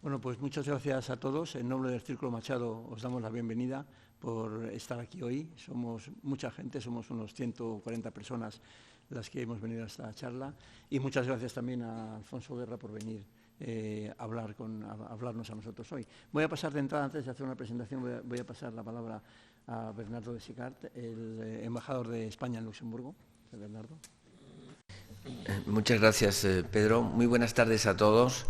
Bueno, pues muchas gracias a todos. En nombre del Círculo Machado os damos la bienvenida por estar aquí hoy. Somos mucha gente, somos unos 140 personas las que hemos venido a esta charla. Y muchas gracias también a Alfonso Guerra por venir a hablarnos a nosotros hoy. Voy a pasar de entrada, antes de hacer una presentación, voy a pasar la palabra a Bernardo de Sicart, el embajador de España en Luxemburgo. Bernardo. Muchas gracias, Pedro. Muy buenas tardes a todos.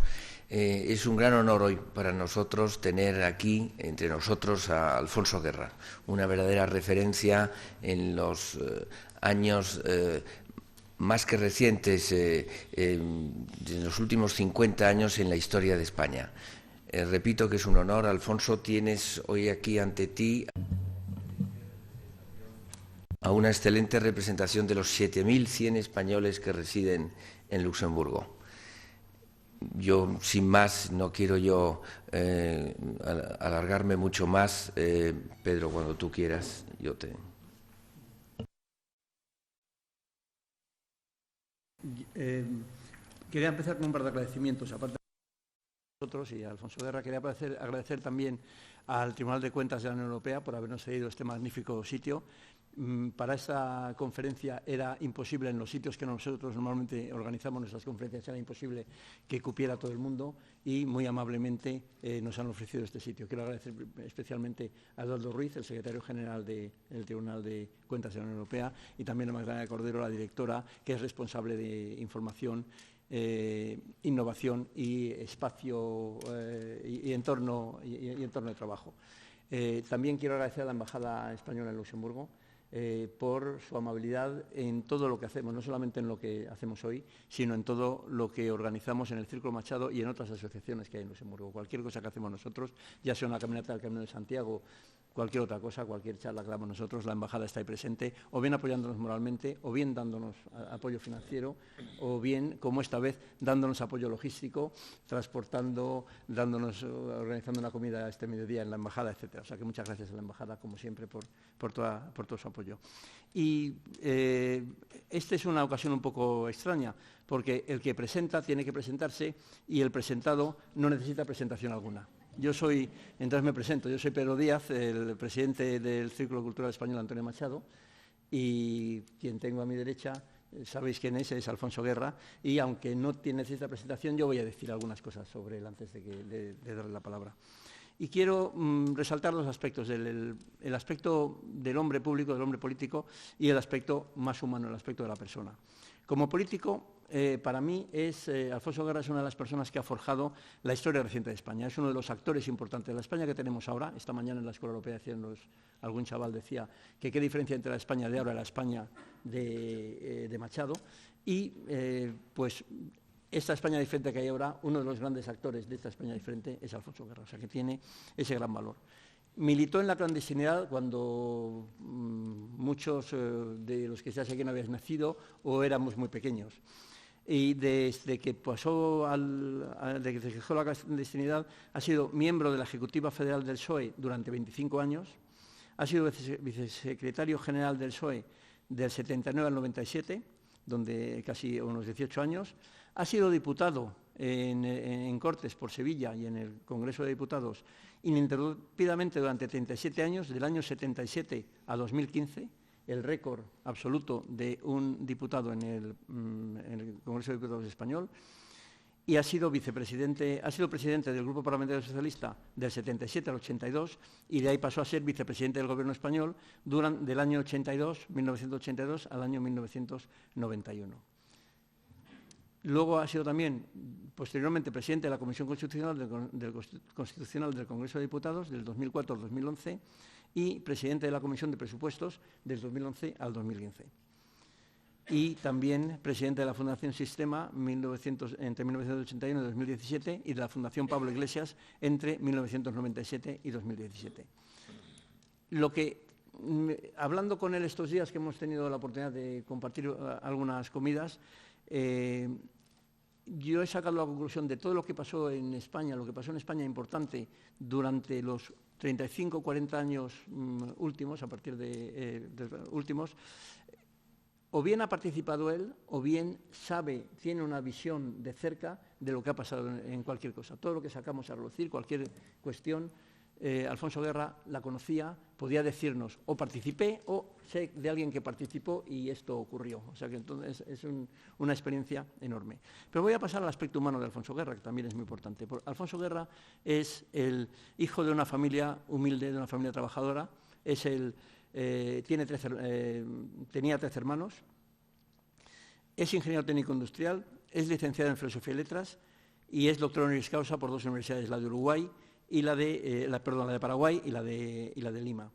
Es un gran honor hoy para nosotros tener aquí entre nosotros a Alfonso Guerra, una verdadera referencia en los años más que recientes, en los últimos 50 años en la historia de España. Repito que es un honor. Alfonso, tienes hoy aquí ante ti a una excelente representación de los 7.100 españoles que residen en Luxemburgo. Yo, sin más, no quiero alargarme mucho más. Pedro, cuando tú quieras, yo te... Quería empezar con un par de agradecimientos. Aparte de nosotros y a Alfonso Guerra, quería agradecer también al Tribunal de Cuentas de la Unión Europea por habernos cedido este magnífico sitio. Para esta conferencia era imposible, en los sitios que nosotros normalmente organizamos nuestras conferencias, era imposible que cupiera todo el mundo y muy amablemente nos han ofrecido este sitio. Quiero agradecer especialmente a Eduardo Ruiz, el secretario general del Tribunal de Cuentas de la Unión Europea, y también a Magdalena Cordero, la directora, que es responsable de información, innovación y espacio y entorno de trabajo. También quiero agradecer a la Embajada Española en Luxemburgo por su amabilidad en todo lo que hacemos, no solamente en lo que hacemos hoy, sino en todo lo que organizamos en el Círculo Machado y en otras asociaciones que hay en Luxemburgo. Cualquier cosa que hacemos nosotros, ya sea una caminata del Camino de Santiago, cualquier otra cosa, cualquier charla que damos nosotros, la Embajada está ahí presente, o bien apoyándonos moralmente, o bien dándonos apoyo financiero, o bien, como esta vez, dándonos apoyo logístico, transportando, organizando una comida este mediodía en la Embajada, etcétera. O sea que muchas gracias a la Embajada, como siempre, por todo su apoyo. Y esta es una ocasión un poco extraña, porque el que presenta tiene que presentarse y el presentado no necesita presentación alguna. Entonces me presento, yo soy Pedro Díaz, el presidente del Círculo Cultural Español Antonio Machado, y quien tengo a mi derecha, sabéis quién es Alfonso Guerra, y aunque no necesita presentación, yo voy a decir algunas cosas sobre él antes de darle la palabra. Y quiero resaltar dos aspectos, el aspecto del hombre público, del hombre político, y el aspecto más humano, el aspecto de la persona. Como político, para mí, Alfonso Guerra es una de las personas que ha forjado la historia reciente de España. Es uno de los actores importantes de la España que tenemos ahora. Esta mañana en la Escuela Europea algún chaval decía que qué diferencia entre la España de ahora y la España de Machado. Y pues esta España diferente que hay ahora, uno de los grandes actores de esta España diferente es Alfonso Guerra, o sea que tiene ese gran valor. Militó en la clandestinidad cuando muchos de los que estáis aquí no habíais nacido o éramos muy pequeños. Y desde que dejó la clandestinidad ha sido miembro de la Ejecutiva Federal del PSOE durante 25 años, ha sido vicesecretario general del PSOE del 79 al 97, donde casi unos 18 años, ha sido diputado en Cortes por Sevilla y en el Congreso de Diputados ininterrumpidamente durante 37 años, del año 77 a 2015, el récord absoluto de un diputado en el Congreso de Diputados español, y ha sido presidente del Grupo Parlamentario Socialista del 77 al 82, y de ahí pasó a ser vicepresidente del Gobierno español del año 1982 al año 1991. Luego ha sido también, posteriormente, presidente de la Comisión Constitucional del Congreso de Diputados del 2004 al 2011 y presidente de la Comisión de Presupuestos del 2011 al 2015. Y también presidente de la Fundación Sistema entre 1981 y 2017 y de la Fundación Pablo Iglesias entre 1997 y 2017. Hablando con él estos días que hemos tenido la oportunidad de compartir algunas comidas, yo he sacado la conclusión de todo lo que pasó en España, importante durante los 35 o 40 años últimos, a partir de últimos, o bien ha participado él, o bien tiene una visión de cerca de lo que ha pasado en cualquier cosa. Todo lo que sacamos a relucir, cualquier cuestión, Alfonso Guerra la conocía, podía decirnos, o participé, o sé de alguien que participó y esto ocurrió. O sea que entonces es una experiencia enorme. Pero voy a pasar al aspecto humano de Alfonso Guerra, que también es muy importante. Alfonso Guerra es el hijo de una familia humilde, de una familia trabajadora, tenía 13 hermanos, es ingeniero técnico industrial, es licenciado en Filosofía y Letras y es doctor honoris causa por 2 universidades, la de Uruguay y la de Paraguay y la de Lima.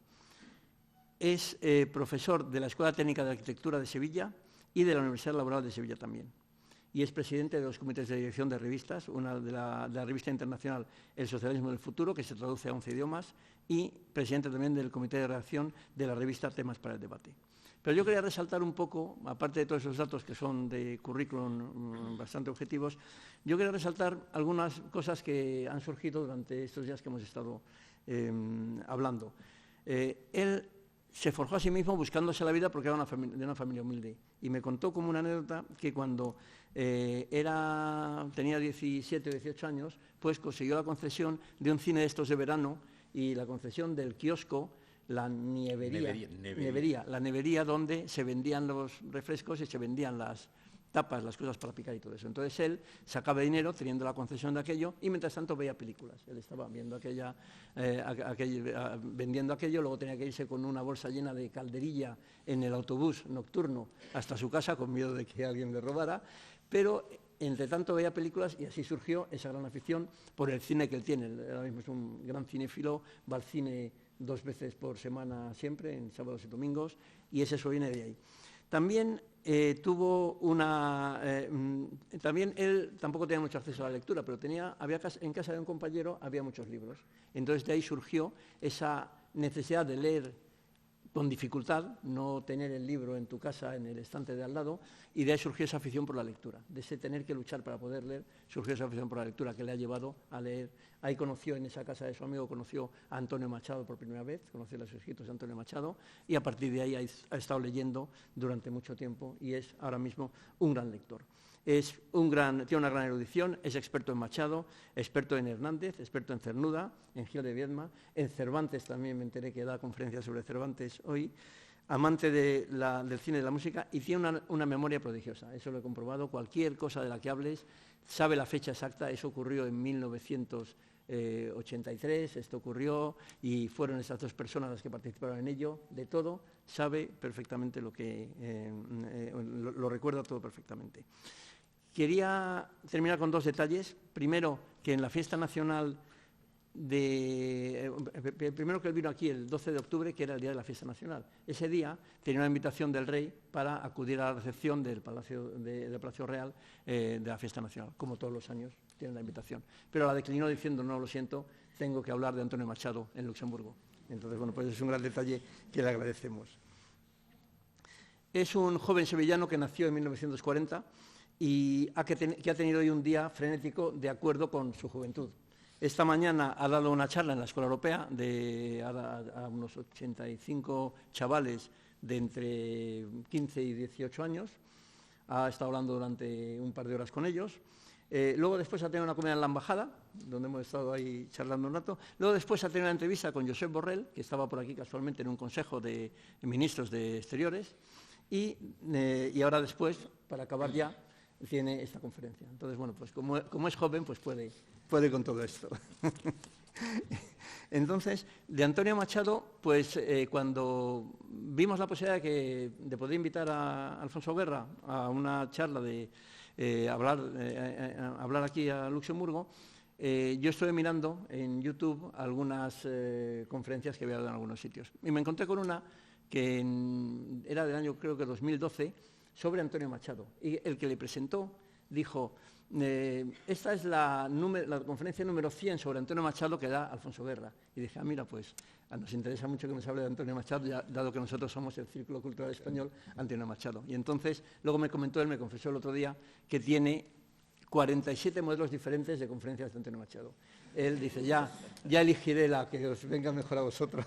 Es profesor de la Escuela Técnica de Arquitectura de Sevilla y de la Universidad Laboral de Sevilla también. Y es presidente de 2 comités de dirección de revistas, una de la revista internacional El Socialismo del Futuro, que se traduce a 11 idiomas, y presidente también del comité de redacción de la revista Temas para el Debate. Pero yo quería resaltar un poco, aparte de todos esos datos que son de currículum bastante objetivos, yo quería resaltar algunas cosas que han surgido durante estos días que hemos estado hablando. Él se forjó a sí mismo buscándose la vida porque era de una familia humilde. Y me contó como una anécdota que cuando tenía 17 o 18 años, pues consiguió la concesión de un cine de estos de verano y la concesión del kiosco, la nevería donde se vendían los refrescos y se vendían las tapas, las cosas para picar y todo eso. Entonces él sacaba dinero teniendo la concesión de aquello y mientras tanto veía películas. Él estaba viendo vendiendo aquello, luego tenía que irse con una bolsa llena de calderilla en el autobús nocturno hasta su casa con miedo de que alguien le robara, pero entre tanto veía películas y así surgió esa gran afición por el cine que él tiene. Ahora mismo es un gran cinéfilo, va al cine 2 veces por semana siempre, en sábados y domingos, y eso viene de ahí. También también él tampoco tenía mucho acceso a la lectura, pero en casa de un compañero había muchos libros. Entonces de ahí surgió esa necesidad de leer con dificultad, no tener el libro en tu casa, en el estante de al lado, y de ahí surgió esa afición por la lectura. De ese tener que luchar para poder leer, surgió esa afición por la lectura que le ha llevado a leer. Ahí conoció, en esa casa de su amigo, conoció a Antonio Machado por primera vez, conoció los escritos de Antonio Machado, y a partir de ahí ha estado leyendo durante mucho tiempo y es ahora mismo un gran lector. Tiene una gran erudición, es experto en Machado, experto en Hernández, experto en Cernuda, en Gil de Viedma, en Cervantes también me enteré que da conferencias sobre Cervantes hoy, amante del cine y de la música y tiene una memoria prodigiosa, eso lo he comprobado, cualquier cosa de la que hables sabe la fecha exacta, eso ocurrió en 1983, esto ocurrió y fueron esas 2 personas las que participaron en ello, de todo, sabe perfectamente lo recuerda todo perfectamente. Quería terminar con 2 detalles. Primero, que en la fiesta nacional primero que él vino aquí el 12 de octubre, que era el día de la fiesta nacional. Ese día tenía una invitación del rey para acudir a la recepción del Palacio Real de la fiesta nacional. Como todos los años, tiene la invitación. Pero la declinó diciendo, no, lo siento, tengo que hablar de Antonio Machado en Luxemburgo. Entonces, bueno, pues es un gran detalle que le agradecemos. Es un joven sevillano que nació en 1940 y que ha tenido hoy un día frenético de acuerdo con su juventud. Esta mañana ha dado una charla en la Escuela Europea a unos 85 chavales de entre 15 y 18 años. Ha estado hablando durante un par de horas con ellos. Luego después ha tenido una comida en la Embajada, donde hemos estado ahí charlando un rato. Luego después ha tenido una entrevista con Josep Borrell, que estaba por aquí casualmente en un consejo de ministros de Exteriores. Y ahora después, para acabar ya, tiene esta conferencia. Entonces, bueno, pues como es joven, pues puede con todo esto. Entonces, de Antonio Machado, pues cuando vimos la posibilidad de poder invitar a Alfonso Guerra a una charla de hablar aquí a Luxemburgo, yo estuve mirando en YouTube algunas conferencias que había dado en algunos sitios. Y me encontré con una que era del año, creo que 2012, sobre Antonio Machado. Y el que le presentó dijo, esta es la conferencia número 100 sobre Antonio Machado que da Alfonso Guerra. Y dije, mira, pues nos interesa mucho que nos hable de Antonio Machado, ya, dado que nosotros somos el Círculo Cultural Español Antonio Machado. Y entonces, luego me confesó el otro día, que tiene 47 modelos diferentes de conferencias de Antonio Machado. Él dice, ya elegiré la que os venga mejor a vosotros.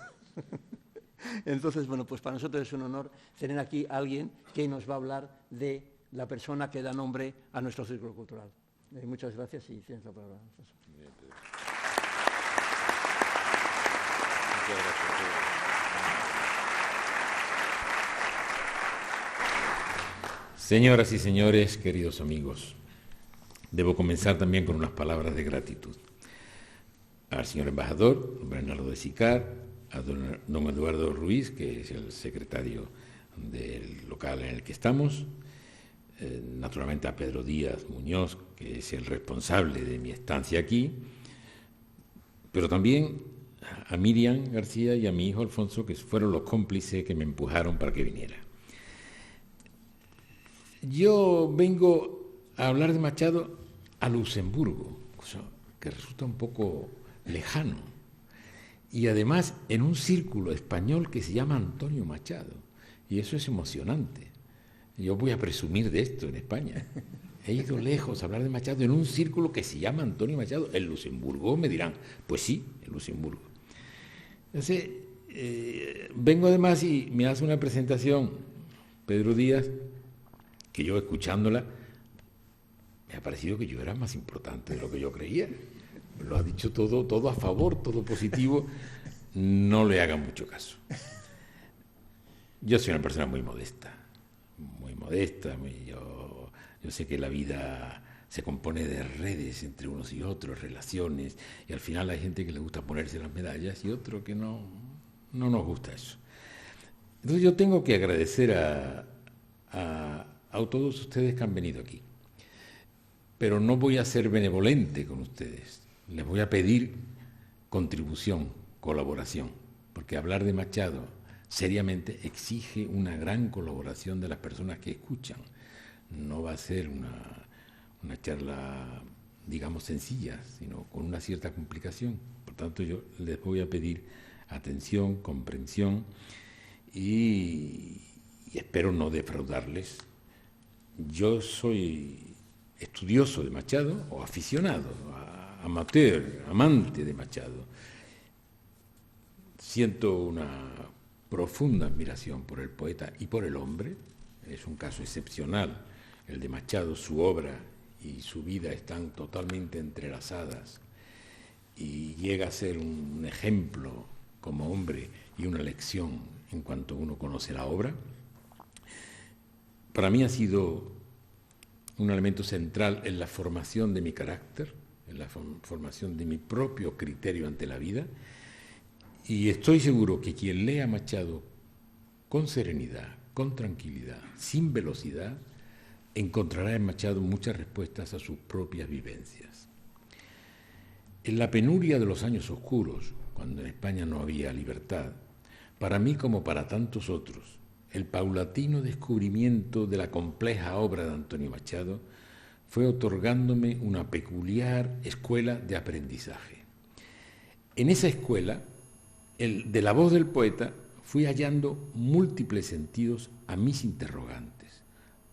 Entonces, bueno, pues para nosotros es un honor tener aquí a alguien que nos va a hablar de la persona que da nombre a nuestro círculo cultural. Muchas gracias y tienes la palabra, Alfonso. Muchas gracias. Señoras y señores, queridos amigos, debo comenzar también con unas palabras de gratitud al señor embajador Bernardo de Sicar, a don Eduardo Ruiz, que es el secretario del local en el que estamos, naturalmente a Pedro Díaz Muñoz, que es el responsable de mi estancia aquí, pero también a Miriam García y a mi hijo Alfonso, que fueron los cómplices que me empujaron para que viniera. Yo vengo a hablar de Machado a Luxemburgo, cosa que resulta un poco lejano, y además en un círculo español que se llama Antonio Machado, y eso es emocionante. Yo voy a presumir de esto en España. He ido lejos a hablar de Machado en un círculo que se llama Antonio Machado. En Luxemburgo me dirán, pues sí, en Luxemburgo. Entonces, vengo además y me hace una presentación Pedro Díaz, que yo escuchándola, me ha parecido que yo era más importante de lo que yo creía. Lo ha dicho todo a favor, todo positivo. No le hagan mucho caso. Yo soy una persona muy modesta. Yo sé que la vida se compone de redes entre unos y otros, relaciones, y al final hay gente que le gusta ponerse las medallas y otro que no nos gusta eso. Entonces yo tengo que agradecer a todos ustedes que han venido aquí, pero no voy a ser benevolente con ustedes, les voy a pedir contribución, colaboración, porque hablar de Machado seriamente exige una gran colaboración de las personas que escuchan. No va a ser una charla, digamos, sencilla, sino con una cierta complicación. Por tanto, yo les voy a pedir atención, comprensión y espero no defraudarles. Yo soy estudioso de Machado o aficionado, amateur, amante de Machado. Siento una profunda admiración por el poeta y por el hombre. Es un caso excepcional el de Machado. Su obra y su vida están totalmente entrelazadas y llega a ser un ejemplo como hombre y una lección en cuanto uno conoce la obra. Para mí ha sido un elemento central en la formación de mi carácter, en la formación de mi propio criterio ante la vida, y estoy seguro que quien lea Machado con serenidad, con tranquilidad, sin velocidad, encontrará en Machado muchas respuestas a sus propias vivencias. En la penuria de los años oscuros, cuando en España no había libertad, para mí como para tantos otros, el paulatino descubrimiento de la compleja obra de Antonio Machado fue otorgándome una peculiar escuela de aprendizaje. En esa escuela, de la voz del poeta, fui hallando múltiples sentidos a mis interrogantes,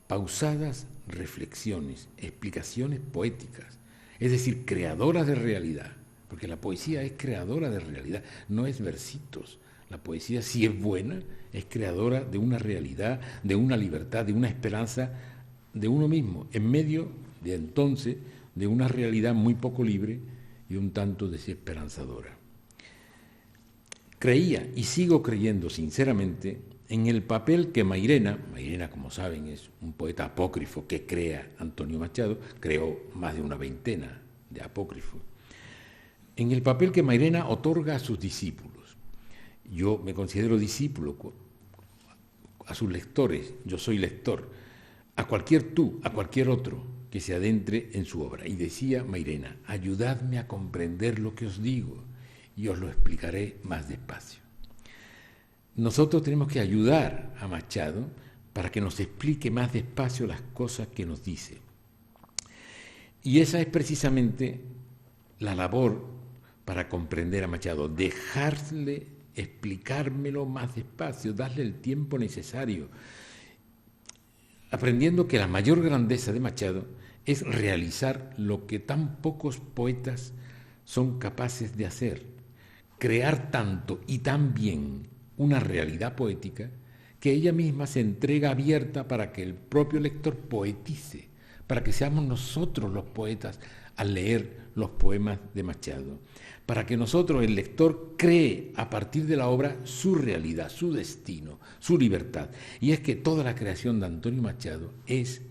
pausadas reflexiones, explicaciones poéticas, es decir, creadoras de realidad, porque la poesía es creadora de realidad, no es versitos. La poesía, si es buena, es creadora de una realidad, de una libertad, de una esperanza de uno mismo, en medio de entonces de una realidad muy poco libre y un tanto desesperanzadora. Creía y sigo creyendo sinceramente en el papel que Mairena, como saben, es un poeta apócrifo que crea Antonio Machado, creó más de una veintena de apócrifos, en el papel que Mairena otorga a sus discípulos. Yo me considero discípulo a sus lectores, yo soy lector, a cualquier otro que se adentre en su obra. Y decía Mairena, ayudadme a comprender lo que os digo y os lo explicaré más despacio. Nosotros tenemos que ayudar a Machado para que nos explique más despacio las cosas que nos dice. Y esa es precisamente la labor para comprender a Machado, dejarle explicármelo más despacio, darle el tiempo necesario, aprendiendo que la mayor grandeza de Machado es realizar lo que tan pocos poetas son capaces de hacer, crear tanto y tan bien una realidad poética que ella misma se entrega abierta para que el propio lector poetice, para que seamos nosotros los poetas al leer los poemas de Machado, para que nosotros, el lector, cree a partir de la obra su realidad, su destino, su libertad. Y es que toda la creación de Antonio Machado es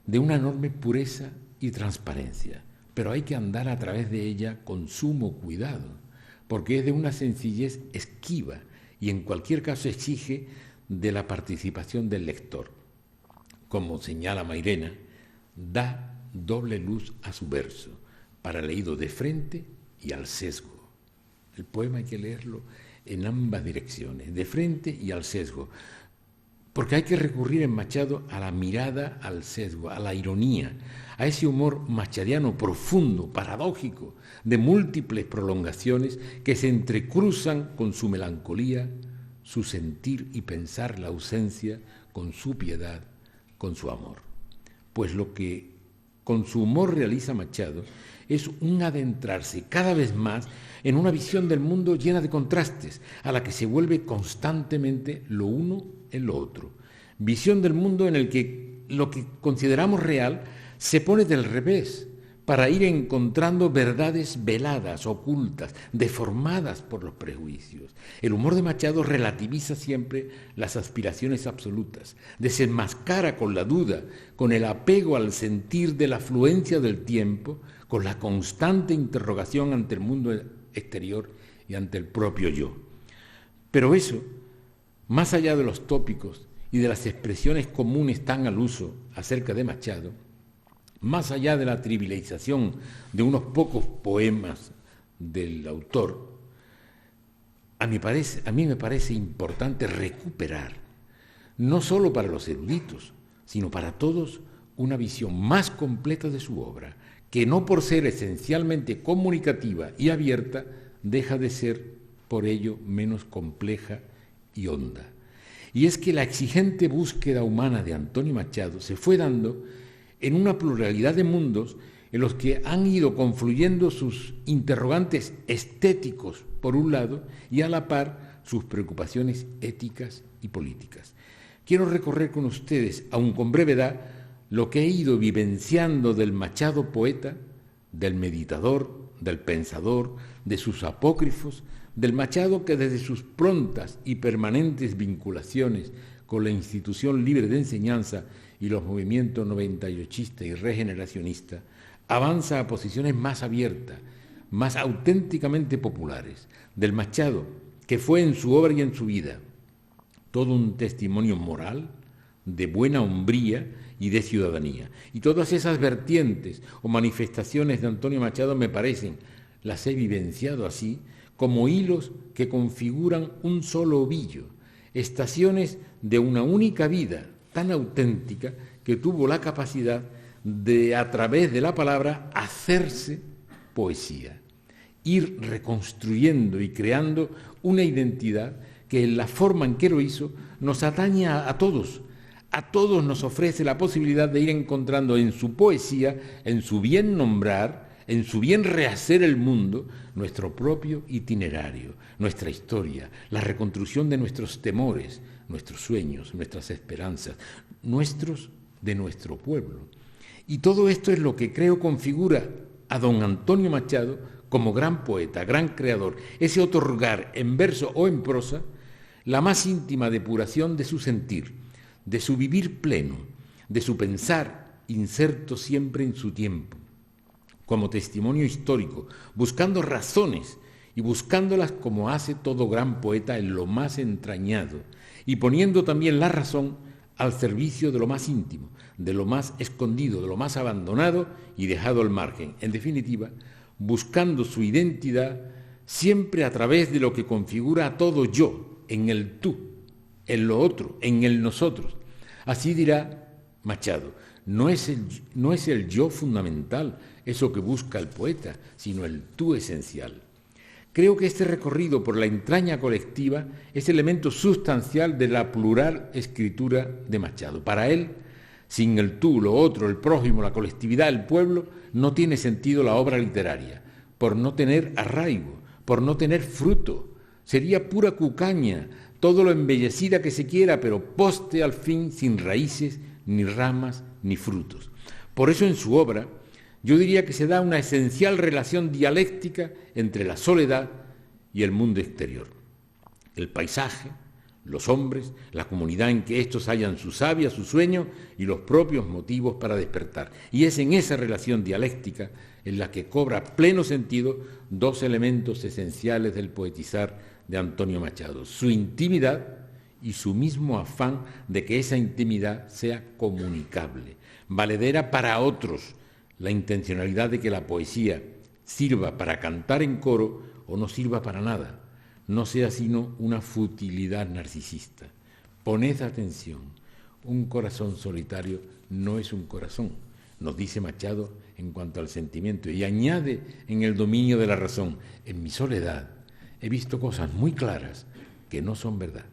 de una enorme pureza y transparencia, pero hay que andar a través de ella con sumo cuidado, porque es de una sencillez esquiva y en cualquier caso exige de la participación del lector. Como señala Mairena, da doble luz a su verso, para leído de frente y al sesgo. El poema hay que leerlo en ambas direcciones, de frente y al sesgo, porque hay que recurrir en Machado a la mirada al sesgo, a la ironía, a ese humor machadiano profundo, paradójico, de múltiples prolongaciones que se entrecruzan con su melancolía, su sentir y pensar la ausencia, con su piedad, con su amor. Pues lo que con su humor realiza Machado es un adentrarse cada vez más en una visión del mundo llena de contrastes, a la que se vuelve constantemente lo uno en lo otro. Visión del mundo en el que lo que consideramos real se pone del revés, para ir encontrando verdades veladas, ocultas, deformadas por los prejuicios. El humor de Machado relativiza siempre las aspiraciones absolutas, desenmascara con la duda, con el apego al sentir de la fluencia del tiempo, con la constante interrogación ante el mundo exterior y ante el propio yo. Pero eso, más allá de los tópicos y de las expresiones comunes tan al uso acerca de Machado, más allá de la trivialización de unos pocos poemas del autor, a mí me parece importante recuperar, no solo para los eruditos, sino para todos, una visión más completa de su obra, que no por ser esencialmente comunicativa y abierta, deja de ser por ello menos compleja y honda. Y es que la exigente búsqueda humana de Antonio Machado se fue dando en una pluralidad de mundos en los que han ido confluyendo sus interrogantes estéticos, por un lado, y a la par sus preocupaciones éticas y políticas. Quiero recorrer con ustedes, aun con brevedad, lo que he ido vivenciando del Machado poeta, del meditador, del pensador, de sus apócrifos, del Machado que desde sus prontas y permanentes vinculaciones con la institución libre de enseñanza y los movimientos 98ista y regeneracionista, avanza a posiciones más abiertas, más auténticamente populares, del Machado, que fue en su obra y en su vida todo un testimonio moral, de buena hombría y de ciudadanía. Y todas esas vertientes o manifestaciones de Antonio Machado me parecen, las he vivenciado así, como hilos que configuran un solo ovillo, estaciones de una única vida, tan auténtica que tuvo la capacidad de, a través de la palabra, hacerse poesía, ir reconstruyendo y creando una identidad que en la forma en que lo hizo nos atañe a todos nos ofrece la posibilidad de ir encontrando en su poesía, en su bien nombrar, en su bien rehacer el mundo, nuestro propio itinerario, nuestra historia, la reconstrucción de nuestros temores, nuestros sueños, nuestras esperanzas, nuestros de nuestro pueblo. Y todo esto es lo que creo configura a don Antonio Machado como gran poeta, gran creador, ese otorgar en verso o en prosa la más íntima depuración de su sentir, de su vivir pleno, de su pensar inserto siempre en su tiempo, como testimonio histórico, buscando razones y buscándolas como hace todo gran poeta en lo más entrañado, y poniendo también la razón al servicio de lo más íntimo, de lo más escondido, de lo más abandonado y dejado al margen. En definitiva, buscando su identidad siempre a través de lo que configura a todo yo, en el tú, en lo otro, en el nosotros. Así dirá Machado, no es el yo fundamental, eso que busca el poeta, sino el tú esencial. Creo que este recorrido por la entraña colectiva es elemento sustancial de la plural escritura de Machado. Para él, sin el tú, lo otro, el prójimo, la colectividad, el pueblo, no tiene sentido la obra literaria, por no tener arraigo, por no tener fruto. Sería pura cucaña todo lo embellecida que se quiera, pero poste al fin sin raíces, ni ramas, ni frutos. Por eso en su obra yo diría que se da una esencial relación dialéctica entre la soledad y el mundo exterior. El paisaje, los hombres, la comunidad en que éstos hallan su savia, su sueño y los propios motivos para despertar. Y es en esa relación dialéctica en la que cobra pleno sentido dos elementos esenciales del poetizar de Antonio Machado: su intimidad y su mismo afán de que esa intimidad sea comunicable, valedera para otros, la intencionalidad de que la poesía sirva para cantar en coro o no sirva para nada, no sea sino una futilidad narcisista. Poned atención, un corazón solitario no es un corazón, nos dice Machado en cuanto al sentimiento, y añade en el dominio de la razón: en mi soledad he visto cosas muy claras que no son verdad.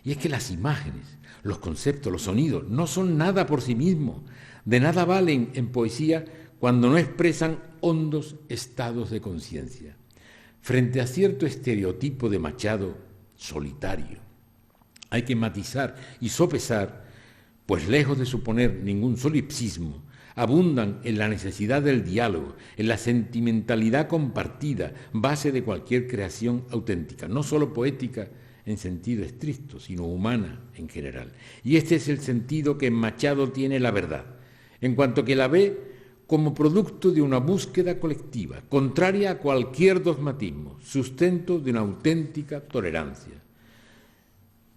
Y es que las imágenes, los conceptos, los sonidos no son nada por sí mismos, de nada valen en poesía cuando no expresan hondos estados de conciencia. Frente a cierto estereotipo de Machado solitario, hay que matizar y sopesar, pues lejos de suponer ningún solipsismo, abundan en la necesidad del diálogo, en la sentimentalidad compartida, base de cualquier creación auténtica, no solo poética en sentido estricto, sino humana en general. Y este es el sentido que en Machado tiene la verdad, en cuanto que la ve como producto de una búsqueda colectiva, contraria a cualquier dogmatismo, sustento de una auténtica tolerancia.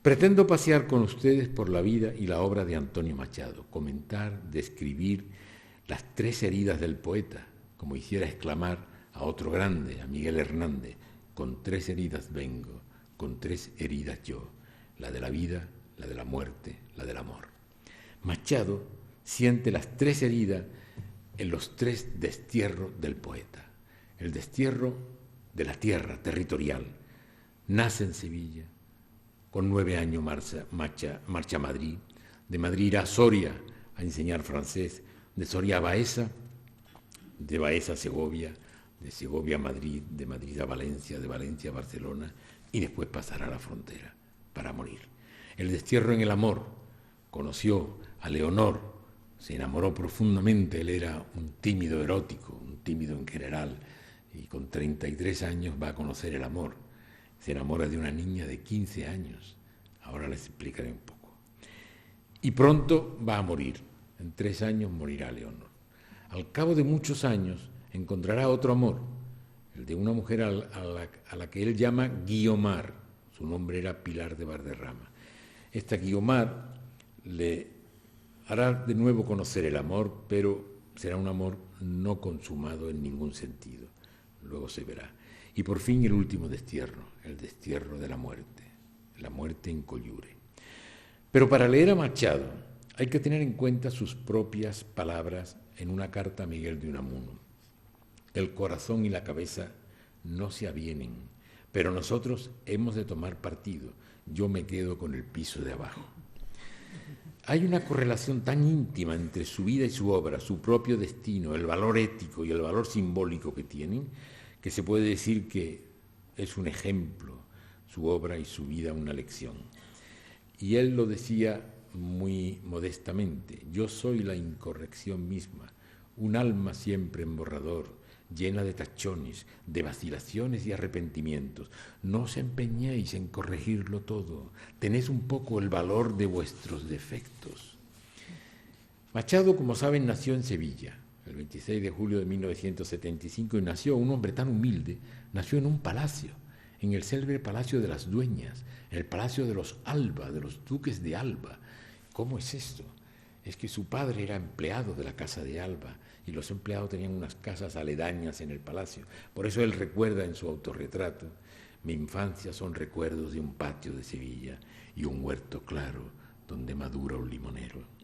Pretendo pasear con ustedes por la vida y la obra de Antonio Machado, comentar, describir las tres heridas del poeta, como hiciera exclamar a otro grande, a Miguel Hernández: con tres heridas vengo, con tres heridas yo, la de la vida, la de la muerte, la del amor. Machado siente las tres heridas en los tres destierros del poeta. El destierro de la tierra territorial. Nace en Sevilla, con 9 años marcha a Madrid, de Madrid irá a Soria a enseñar francés, de Soria a Baeza, de Baeza a Segovia, de Segovia a Madrid, de Madrid a Valencia, de Valencia a Barcelona, y después pasará a la frontera para morir. El destierro en el amor. Conoció a Leonor, se enamoró profundamente, él era un tímido erótico, un tímido en general, y con 33 años va a conocer el amor. Se enamora de una niña de 15 años, ahora les explicaré un poco. Y pronto va a morir, en 3 años morirá Leonor. Al cabo de muchos años encontrará otro amor, el de una mujer a la que él llama Guiomar, su nombre era Pilar de Valderrama. Esta Guiomar le hará de nuevo conocer el amor, pero será un amor no consumado en ningún sentido. Luego se verá. Y por fin el último destierro, el destierro de la muerte en Collure. Pero para leer a Machado hay que tener en cuenta sus propias palabras en una carta a Miguel de Unamuno. El corazón y la cabeza no se avienen, pero nosotros hemos de tomar partido. Yo me quedo con el piso de abajo. Hay una correlación tan íntima entre su vida y su obra, su propio destino, el valor ético y el valor simbólico que tienen, que se puede decir que es un ejemplo, su obra y su vida una lección. Y él lo decía muy modestamente: yo soy la incorrección misma, un alma siempre en borrador, llena de tachones, de vacilaciones y arrepentimientos. No os empeñéis en corregirlo todo, tened un poco el valor de vuestros defectos. Machado, como saben, nació en Sevilla, el 26 de julio de 1975, y nació un hombre tan humilde, nació en un palacio, en el célebre Palacio de las Dueñas, en el Palacio de los Alba, de los duques de Alba. ¿Cómo es esto? Es que su padre era empleado de la casa de Alba, y los empleados tenían unas casas aledañas en el palacio. Por eso él recuerda en su autorretrato: mi infancia son recuerdos de un patio de Sevilla y un huerto claro donde madura un limonero.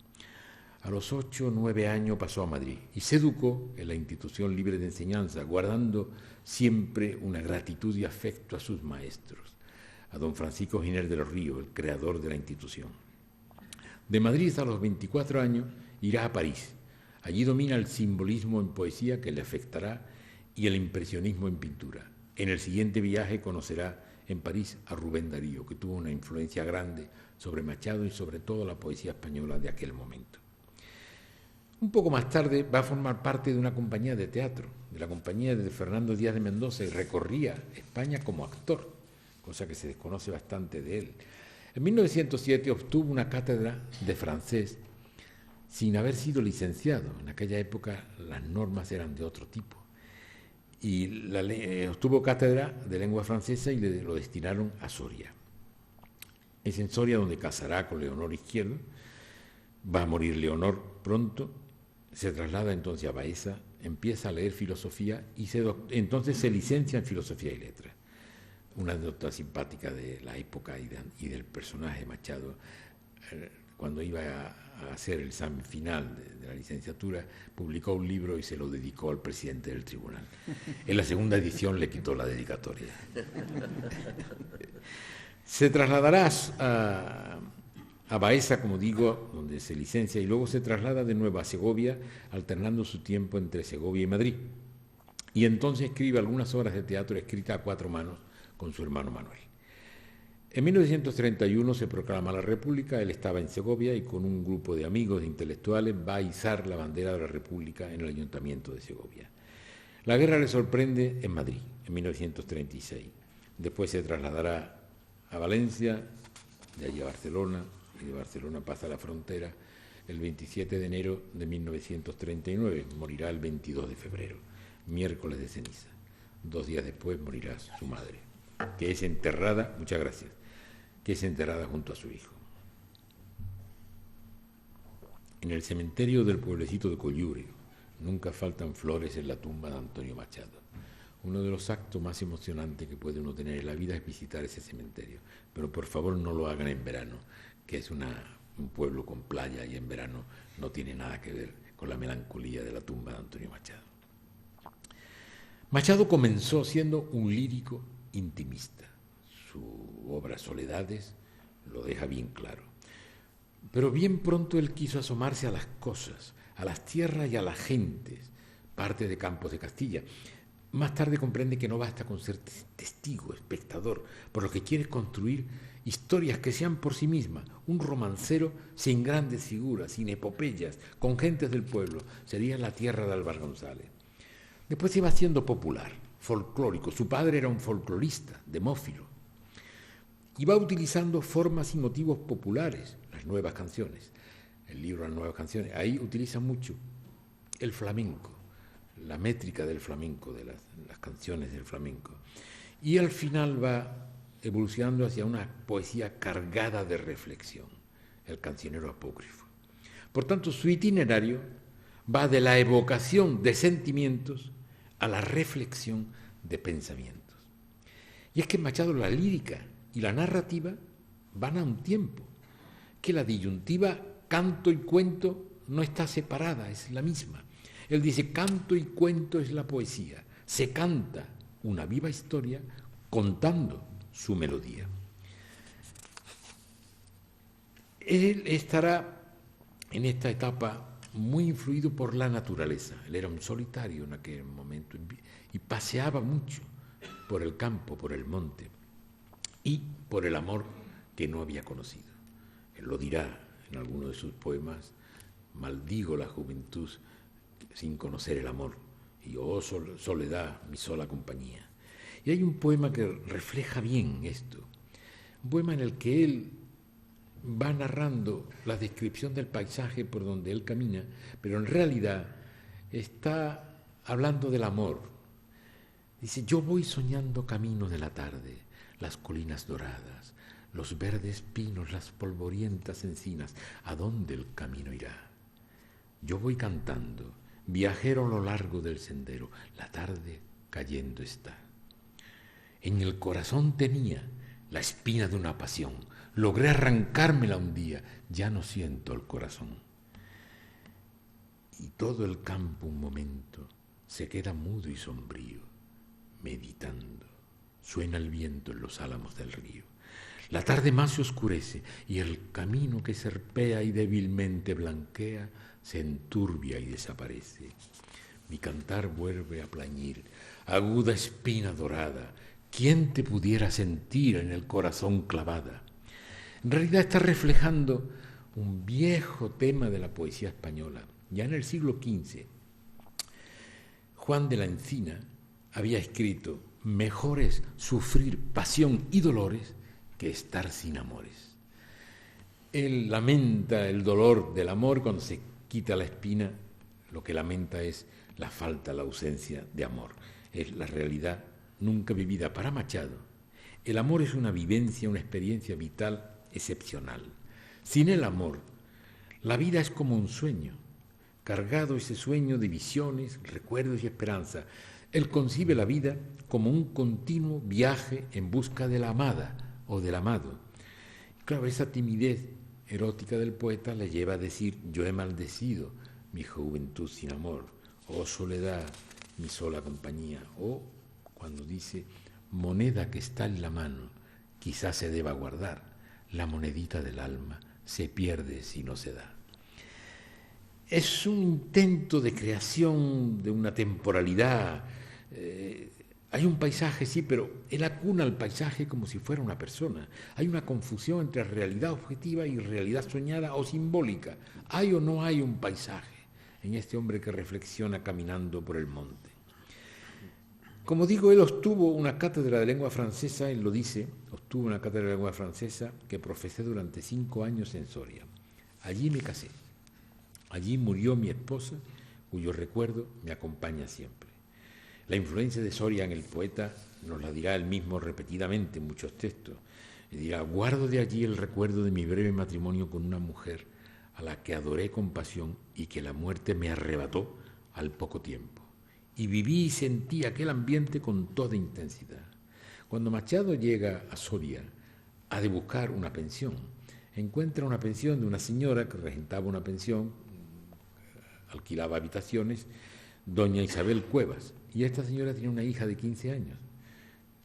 A los 8 o 9 años pasó a Madrid y se educó en la institución libre de enseñanza, guardando siempre una gratitud y afecto a sus maestros, a don Francisco Giner de los Ríos, el creador de la institución. De Madrid a los 24 años irá a París. Allí domina el simbolismo en poesía, que le afectará, y el impresionismo en pintura. En el siguiente viaje conocerá en París a Rubén Darío, que tuvo una influencia grande sobre Machado y sobre todo la poesía española de aquel momento. Un poco más tarde va a formar parte de una compañía de teatro, de la compañía de Fernando Díaz de Mendoza, y recorría España como actor, cosa que se desconoce bastante de él. En 1907 obtuvo una cátedra de francés sin haber sido licenciado. En aquella época las normas eran de otro tipo. Y obtuvo cátedra de lengua francesa y lo destinaron a Soria. Es en Soria donde casará con Leonor Izquierdo. Va a morir Leonor pronto. Se traslada entonces a Baeza, empieza a leer filosofía y entonces se licencia en filosofía y letras. Una anécdota simpática de la época y del personaje Machado. Cuando iba a hacer el examen final de la licenciatura, publicó un libro y se lo dedicó al presidente del tribunal. En la segunda edición le quitó la dedicatoria. Se trasladará a Baeza, como digo, donde se licencia, y luego se traslada de nuevo a Segovia, alternando su tiempo entre Segovia y Madrid. Y entonces escribe algunas obras de teatro escritas a 4 manos con su hermano Manuel. En 1931 se proclama la República, él estaba en Segovia y con un grupo de amigos intelectuales va a izar la bandera de la República en el Ayuntamiento de Segovia. La guerra le sorprende en Madrid, en 1936. Después se trasladará a Valencia, de allí a Barcelona, y de Barcelona pasa a la frontera el 27 de enero de 1939, morirá el 22 de febrero, miércoles de ceniza. 2 días después morirá su madre, que es enterrada, muchas gracias, que es enterrada junto a su hijo. En el cementerio del pueblecito de Collúrio nunca faltan flores en la tumba de Antonio Machado. Uno de los actos más emocionantes que puede uno tener en la vida es visitar ese cementerio, pero por favor no lo hagan en verano, que es un pueblo con playa y en verano no tiene nada que ver con la melancolía de la tumba de Antonio Machado. Machado comenzó siendo un lírico intimista. Su obra Soledades lo deja bien claro. Pero bien pronto él quiso asomarse a las cosas, a las tierras y a las gentes, parte de Campos de Castilla. Más tarde comprende que no basta con ser testigo, espectador, por lo que quiere construir historias que sean por sí mismas, un romancero sin grandes figuras, sin epopeyas, con gentes del pueblo. Sería la tierra de Álvar González. Después se iba haciendo popular, folclórico. Su padre era un folclorista, demófilo. Iba utilizando formas y motivos populares, las nuevas canciones. El libro Las nuevas canciones, ahí utiliza mucho el flamenco, la métrica del flamenco, de las canciones del flamenco. Y al final va evolucionando hacia una poesía cargada de reflexión, el cancionero apócrifo. Por tanto, su itinerario va de la evocación de sentimientos a la reflexión de pensamientos. Y es que en Machado la lírica y la narrativa van a un tiempo, que la disyuntiva canto y cuento no está separada, es la misma. Él dice, canto y cuento es la poesía, se canta una viva historia contando su melodía. Él estará en esta etapa muy influido por la naturaleza. Él era un solitario en aquel momento y paseaba mucho por el campo, por el monte y por el amor que no había conocido. Él lo dirá en alguno de sus poemas: maldigo la juventud sin conocer el amor, y oh soledad, mi sola compañía. Y hay un poema que refleja bien esto, un poema en el que él va narrando la descripción del paisaje por donde él camina, pero en realidad está hablando del amor. Dice, yo voy soñando camino de la tarde, las colinas doradas, los verdes pinos, las polvorientas encinas, ¿a dónde el camino irá? Yo voy cantando, viajero a lo largo del sendero, la tarde cayendo está. En el corazón tenía la espina de una pasión, logré arrancármela un día, ya no siento el corazón. Y todo el campo un momento se queda mudo y sombrío, meditando. Suena el viento en los álamos del río. La tarde más se oscurece y el camino que serpea y débilmente blanquea se enturbia y desaparece. Mi cantar vuelve a plañir, aguda espina dorada, ¿quién te pudiera sentir en el corazón clavada? En realidad está reflejando un viejo tema de la poesía española. Ya en el siglo XV, Juan de la Encina había escrito: mejor es sufrir pasión y dolores que estar sin amores. Él lamenta el dolor del amor cuando se quita la espina. Lo que lamenta es la falta, la ausencia de amor. Es la realidad nunca vivida. Para Machado, el amor es una vivencia, una experiencia vital excepcional. Sin el amor, la vida es como un sueño, cargado ese sueño de visiones, recuerdos y esperanza. Él concibe la vida como un continuo viaje en busca de la amada o del amado. Claro, esa timidez erótica del poeta le lleva a decir: yo he maldecido mi juventud sin amor, oh soledad, mi sola compañía. O cuando dice: moneda que está en la mano, quizás se deba guardar, la monedita del alma se pierde si no se da. Es un intento de creación de una temporalidad. Hay un paisaje, sí, pero él acuna al paisaje como si fuera una persona. Hay una confusión entre realidad objetiva y realidad soñada o simbólica. ¿Hay o no hay un paisaje en este hombre que reflexiona caminando por el monte? Como digo, él obtuvo una cátedra de lengua francesa, él lo dice, obtuvo una cátedra de lengua francesa que profesé durante 5 años en Soria. Allí me casé. Allí murió mi esposa, cuyo recuerdo me acompaña siempre. La influencia de Soria en el poeta nos la dirá él mismo repetidamente en muchos textos. Y dirá: guardo de allí el recuerdo de mi breve matrimonio con una mujer a la que adoré con pasión y que la muerte me arrebató al poco tiempo. Y viví y sentí aquel ambiente con toda intensidad. Cuando Machado llega a Soria, ha de buscar una pensión. Encuentra una pensión de una señora que regentaba una pensión, alquilaba habitaciones, doña Isabel Cuevas. Y esta señora tiene una hija de 15 años,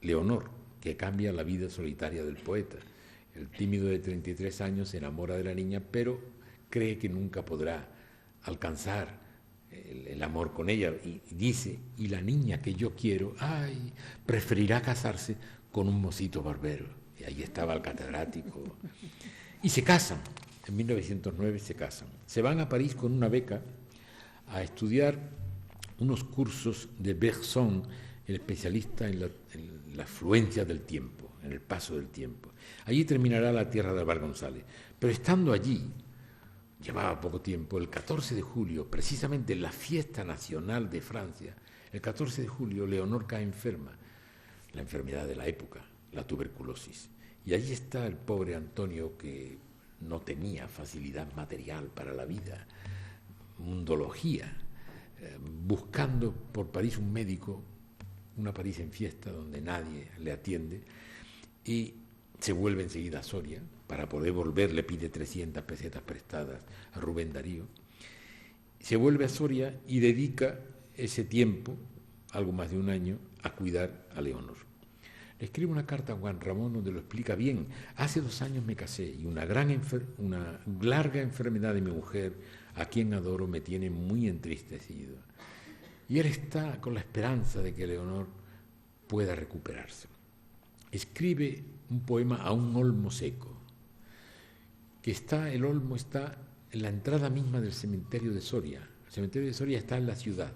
Leonor, que cambia la vida solitaria del poeta. El tímido de 33 años se enamora de la niña, pero cree que nunca podrá alcanzar el amor con ella. Y dice: y la niña que yo quiero, ay, preferirá casarse con un mocito barbero. Y ahí estaba el catedrático. Y se casan. En 1909 se casan. Se van a París con una beca a estudiar unos cursos de Bergson, el especialista en la fluencia del tiempo, en el paso del tiempo. Allí terminará La tierra de Álvar González. Pero estando allí, llevaba poco tiempo, el 14 de julio, precisamente en la fiesta nacional de Francia, el 14 de julio Leonor cae enferma, la enfermedad de la época, la tuberculosis. Y allí está el pobre Antonio, que no tenía facilidad material para la vida, mundología, buscando por París un médico, una París en fiesta donde nadie le atiende, y se vuelve enseguida a Soria. Para poder volver le pide 300 pesetas prestadas a Rubén Darío. Se vuelve a Soria y dedica ese tiempo, algo más de un año, a cuidar a Leonor. Le escribe una carta a Juan Ramón donde lo explica bien. Hace 2 años me casé y una larga enfermedad de mi mujer, a quien adoro, me tiene muy entristecido. Y él está con la esperanza de que Leonor pueda recuperarse. Escribe un poema a un olmo seco, el olmo está en la entrada misma del cementerio de Soria. El cementerio de Soria está en la ciudad.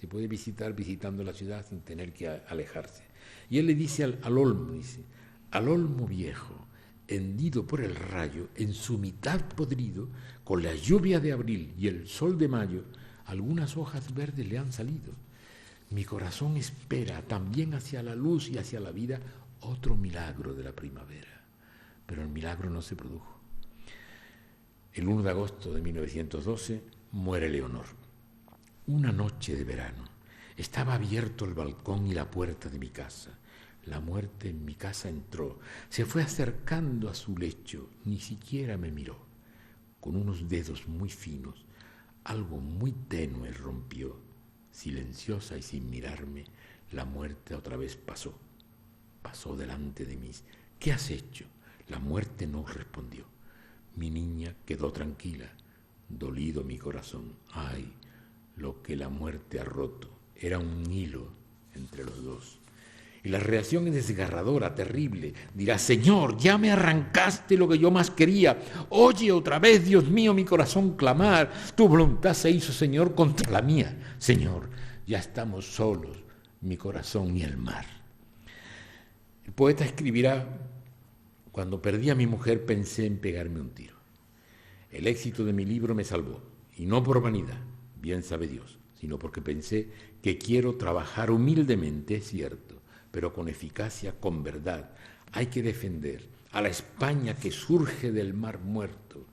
Se puede visitar visitando la ciudad sin tener que alejarse. Y él le dice al olmo, dice: al olmo viejo, hendido por el rayo, en su mitad podrido, con la lluvia de abril y el sol de mayo, algunas hojas verdes le han salido. Mi corazón espera también hacia la luz y hacia la vida otro milagro de la primavera. Pero el milagro no se produjo. El 1 de agosto de 1912 muere Leonor. Una noche de verano. Estaba abierto el balcón y la puerta de mi casa. La muerte en mi casa entró. Se fue acercando a su lecho. Ni siquiera me miró. Con unos dedos muy finos, algo muy tenue rompió. Silenciosa y sin mirarme, la muerte otra vez pasó. Pasó delante de mí. ¿Qué has hecho? La muerte no respondió. Mi niña quedó tranquila, dolido mi corazón. Ay, lo que la muerte ha roto, era un hilo entre los dos. Y la reacción es desgarradora, terrible. Dirá, Señor, ya me arrancaste lo que yo más quería. Oye otra vez, Dios mío, mi corazón clamar. Tu voluntad se hizo, Señor, contra la mía. Señor, ya estamos solos, mi corazón y el mar. El poeta escribirá, cuando perdí a mi mujer pensé en pegarme un tiro. El éxito de mi libro me salvó, y no por vanidad, bien sabe Dios, sino porque pensé que quiero trabajar humildemente, es cierto, pero con eficacia, con verdad. Hay que defender a la España que surge del mar muerto,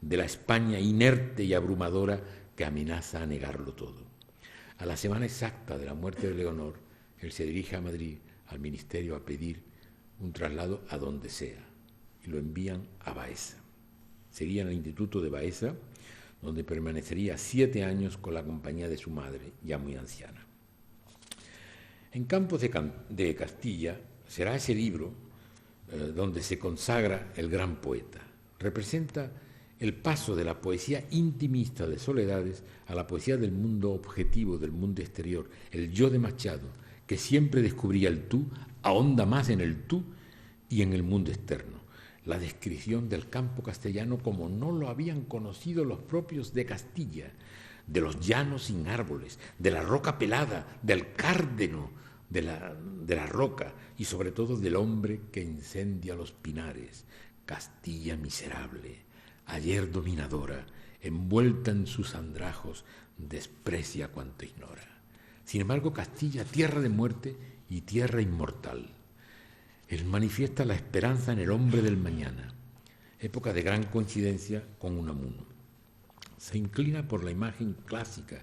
de la España inerte y abrumadora que amenaza a negarlo todo. A la semana exacta de la muerte de Leonor, él se dirige a Madrid, al ministerio, a pedir un traslado a donde sea, y lo envían a Baeza. Seguía en el Instituto de Baeza, donde permanecería 7 años con la compañía de su madre, ya muy anciana. En Campos de Castilla será ese libro donde se consagra el gran poeta. Representa el paso de la poesía intimista de Soledades a la poesía del mundo objetivo, del mundo exterior, el yo de Machado, que siempre descubría el tú, ahonda más en el tú y en el mundo externo. La descripción del campo castellano como no lo habían conocido los propios de Castilla, de los llanos sin árboles, de la roca pelada, del cárdeno de la roca y sobre todo del hombre que incendia los pinares. Castilla miserable, ayer dominadora, envuelta en sus andrajos, desprecia cuanto ignora. Sin embargo, Castilla, tierra de muerte y tierra inmortal. Él manifiesta la esperanza en el hombre del mañana, época de gran coincidencia con Unamuno. Se inclina por la imagen clásica,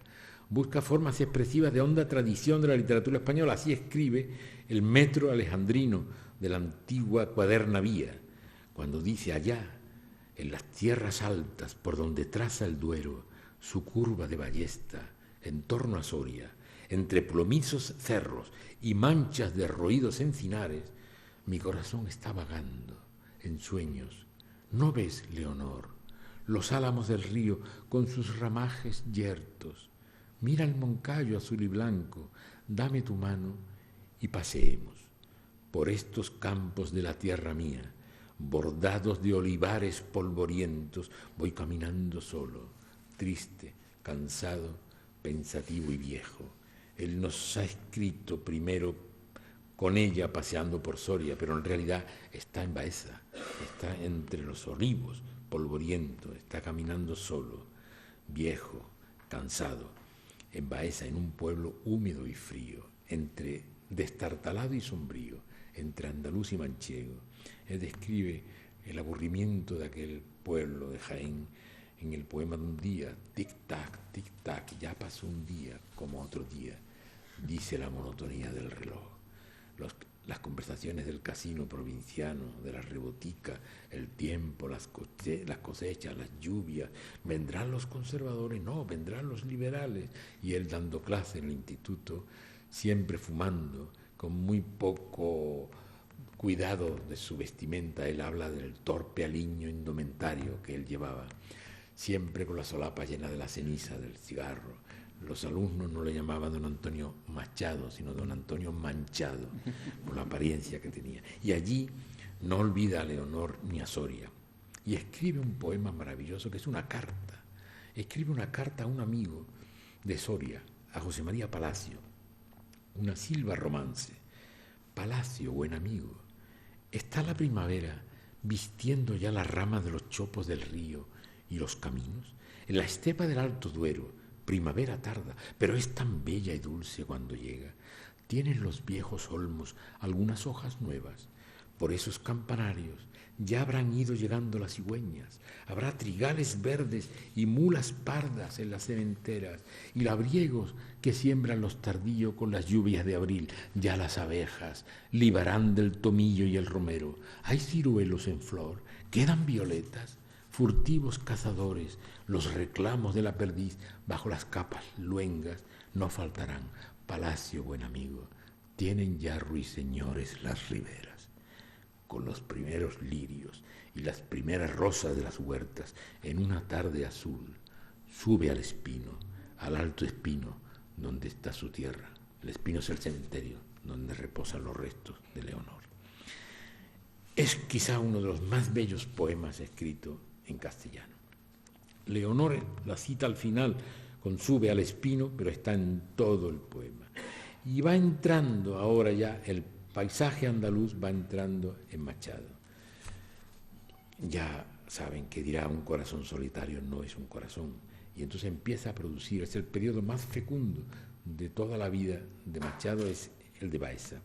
busca formas expresivas de honda tradición de la literatura española. Así escribe el metro alejandrino de la antigua Cuaderna Vía, cuando dice: allá, en las tierras altas por donde traza el Duero su curva de ballesta, en torno a Soria, entre plomizos cerros y manchas de roídos encinares, mi corazón está vagando en sueños. ¿No ves, Leonor, los álamos del río con sus ramajes yertos? Mira el Moncayo azul y blanco, dame tu mano y paseemos por estos campos de la tierra mía, bordados de olivares polvorientos. Voy caminando solo, triste, cansado, pensativo y viejo. Él nos ha escrito primero con ella paseando por Soria, pero en realidad está en Baeza, está entre los olivos, polvoriento, está caminando solo, viejo, cansado, en Baeza, en un pueblo húmedo y frío, entre destartalado y sombrío, entre andaluz y manchego. Él describe el aburrimiento de aquel pueblo de Jaén en el poema de un día, tic-tac, ya pasó un día como otro día, dice la monotonía del reloj. Las conversaciones del casino provinciano, de la rebotica, el tiempo, las cosechas, las lluvias. ¿Vendrán los conservadores? No, vendrán los liberales. Y él dando clase en el instituto, siempre fumando, con muy poco cuidado de su vestimenta. Él habla del torpe aliño indumentario que él llevaba, siempre con la solapa llena de la ceniza del cigarro. Los alumnos no le llamaban don Antonio Machado, sino don Antonio Manchado, por la apariencia que tenía. Y allí no olvida a Leonor ni a Soria. Y escribe un poema maravilloso que es una carta. Escribe una carta a un amigo de Soria, a José María Palacio. Una silva romance. Palacio, buen amigo, está la primavera vistiendo ya las ramas de los chopos del río y los caminos. En la estepa del Alto Duero, primavera tarda, pero es tan bella y dulce cuando llega. Tienen los viejos olmos algunas hojas nuevas. Por esos campanarios ya habrán ido llegando las cigüeñas. Habrá trigales verdes y mulas pardas en las sementeras y labriegos que siembran los tardíos con las lluvias de abril. Ya las abejas libarán del tomillo y el romero. Hay ciruelos en flor, quedan violetas. Furtivos cazadores, los reclamos de la perdiz bajo las capas luengas no faltarán. Palacio, buen amigo, tienen ya ruiseñores las riberas. Con los primeros lirios y las primeras rosas de las huertas, en una tarde azul, sube al espino, al alto espino, donde está su tierra, El Espino es el cementerio donde reposan los restos de Leonor. Es quizá uno de los más bellos poemas escritos en castellano. Leonor la cita al final con Sube al Espino, pero está en todo el poema. Y va entrando ahora ya, el paisaje andaluz va entrando en Machado. Ya saben que dirá: un corazón solitario no es un corazón. Y entonces empieza a producir, es el periodo más fecundo de toda la vida de Machado, es el de Baeza.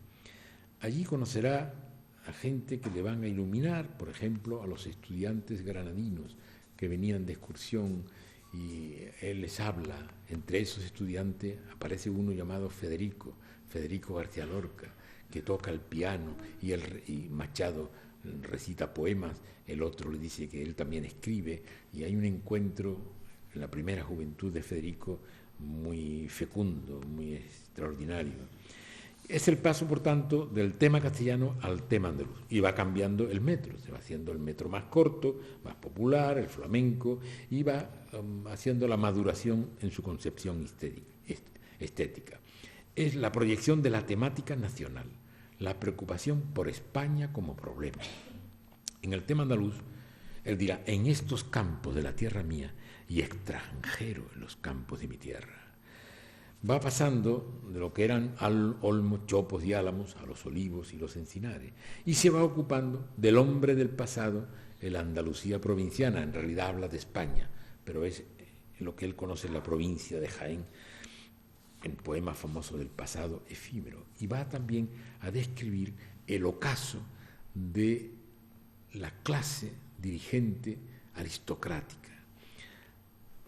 Allí conocerá a gente que le van a iluminar, por ejemplo, a los estudiantes granadinos que venían de excursión, y él les habla. Entre esos estudiantes aparece uno llamado Federico García Lorca, que toca el piano, y Machado recita poemas, el otro le dice que él también escribe, y hay un encuentro en la primera juventud de Federico muy fecundo, muy extraordinario. Es el paso, por tanto, del tema castellano al tema andaluz, y va cambiando el metro, se va haciendo el metro más corto, más popular, el flamenco, y va haciendo la maduración en su concepción estética. Es la proyección de la temática nacional, la preocupación por España como problema. En el tema andaluz, él dirá: en estos campos de la tierra mía y extranjero en los campos de mi tierra. Va pasando de lo que eran olmos, chopos y álamos a los olivos y los encinares, y se va ocupando del hombre del pasado en la Andalucía provinciana. En realidad habla de España, pero es lo que él conoce en la provincia de Jaén, el poema famoso del pasado efímero, y va también a describir el ocaso de la clase dirigente aristocrática,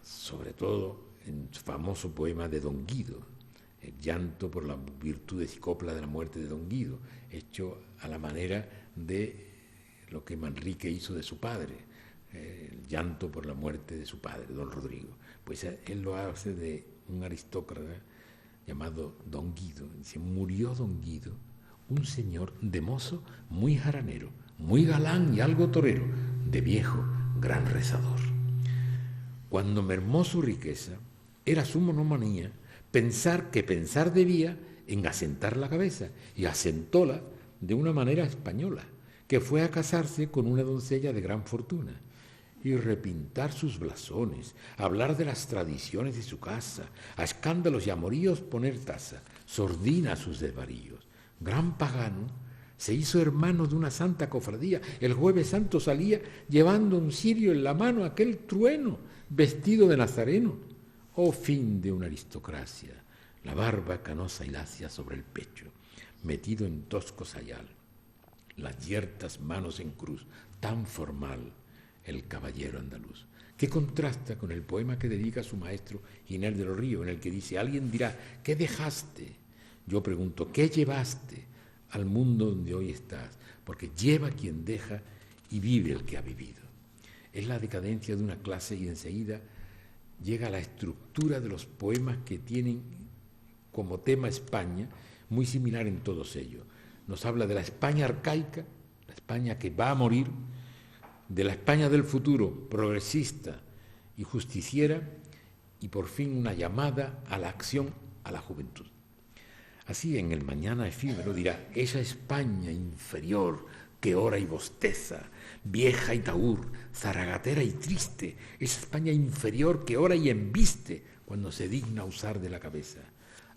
sobre todo en su famoso poema de Don Guido, el llanto por las virtudes y copla de la muerte de Don Guido, hecho a la manera de lo que Manrique hizo de su padre, el llanto por la muerte de su padre, Don Rodrigo. Pues él lo hace de un aristócrata llamado Don Guido. Dice: murió Don Guido, un señor de mozo muy jaranero, muy galán y algo torero, de viejo gran rezador. Cuando mermó su riqueza, era su monomanía pensar debía en asentar la cabeza, y asentóla de una manera española, que fue a casarse con una doncella de gran fortuna, y repintar sus blasones, hablar de las tradiciones de su casa, a escándalos y amoríos poner tasa, sordina a sus desvaríos. Gran pagano, se hizo hermano de una santa cofradía, el jueves santo salía llevando un cirio en la mano aquel trueno, vestido de nazareno. Oh fin de una aristocracia, la barba canosa y lacia sobre el pecho, metido en tosco sayal, las yertas manos en cruz, tan formal el caballero andaluz, que contrasta con el poema que dedica a su maestro Ginés de los Ríos, en el que dice: alguien dirá, ¿qué dejaste? Yo pregunto, ¿qué llevaste al mundo donde hoy estás? Porque lleva quien deja y vive el que ha vivido. Es la decadencia de una clase, y enseguida llega a la estructura de los poemas que tienen como tema España, muy similar en todos ellos. Nos habla de la España arcaica, la España que va a morir, de la España del futuro, progresista y justiciera, y por fin una llamada a la acción a la juventud. Así, en el mañana efímero dirá: esa España inferior que ora y bosteza, vieja y taur, zaragatera y triste, esa España inferior que ora y embiste cuando se digna usar de la cabeza.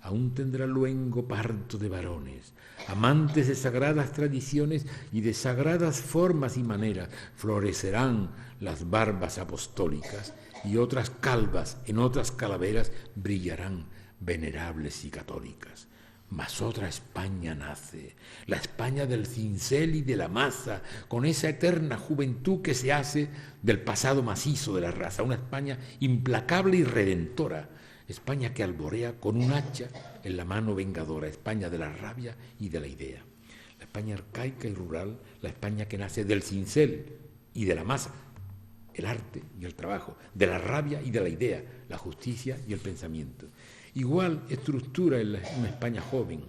Aún tendrá luengo parto de varones, amantes de sagradas tradiciones y de sagradas formas y maneras. Florecerán las barbas apostólicas, y otras calvas en otras calaveras brillarán venerables y católicas. Mas otra España nace, la España del cincel y de la masa, con esa eterna juventud que se hace del pasado macizo de la raza, una España implacable y redentora, España que alborea con un hacha en la mano vengadora, España de la rabia y de la idea. La España arcaica y rural, la España que nace del cincel y de la masa, el arte y el trabajo, de la rabia y de la idea, la justicia y el pensamiento. Igual estructura en una España joven,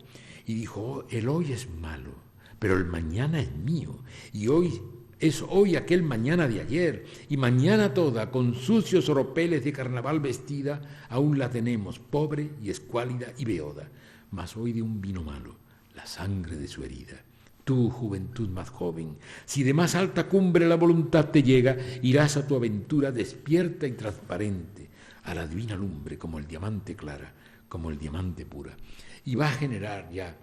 y dijo: oh, el hoy es malo, pero el mañana es mío, y hoy es hoy aquel mañana de ayer, y mañana toda, con sucios oropeles de carnaval vestida, aún la tenemos, pobre y escuálida y beoda. mas hoy de un vino malo, la sangre de su herida. Tú, juventud más joven, si de más alta cumbre la voluntad te llega, irás a tu aventura despierta y transparente, a la divina lumbre como el diamante clara, como el diamante pura, y va a generar ya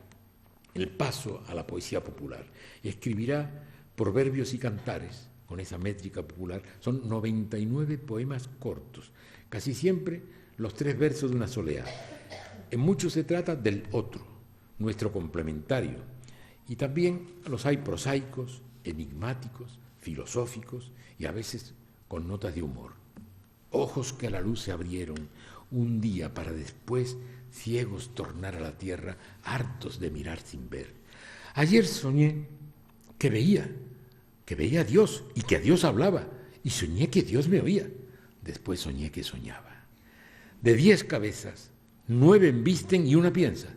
el paso a la poesía popular. Escribirá proverbios y cantares con esa métrica popular. Son 99 poemas cortos, casi siempre los 3 versos de una soleá. En muchos se trata del otro, nuestro complementario, y también los hay prosaicos, enigmáticos, filosóficos y a veces con notas de humor. Ojos que a la luz se abrieron un día para después ciegos tornar a la tierra, hartos de mirar sin ver. Ayer soñé que veía a Dios y que a Dios hablaba, y soñé que Dios me oía. Después soñé que soñaba. De 10 cabezas, 9 embisten y una piensa.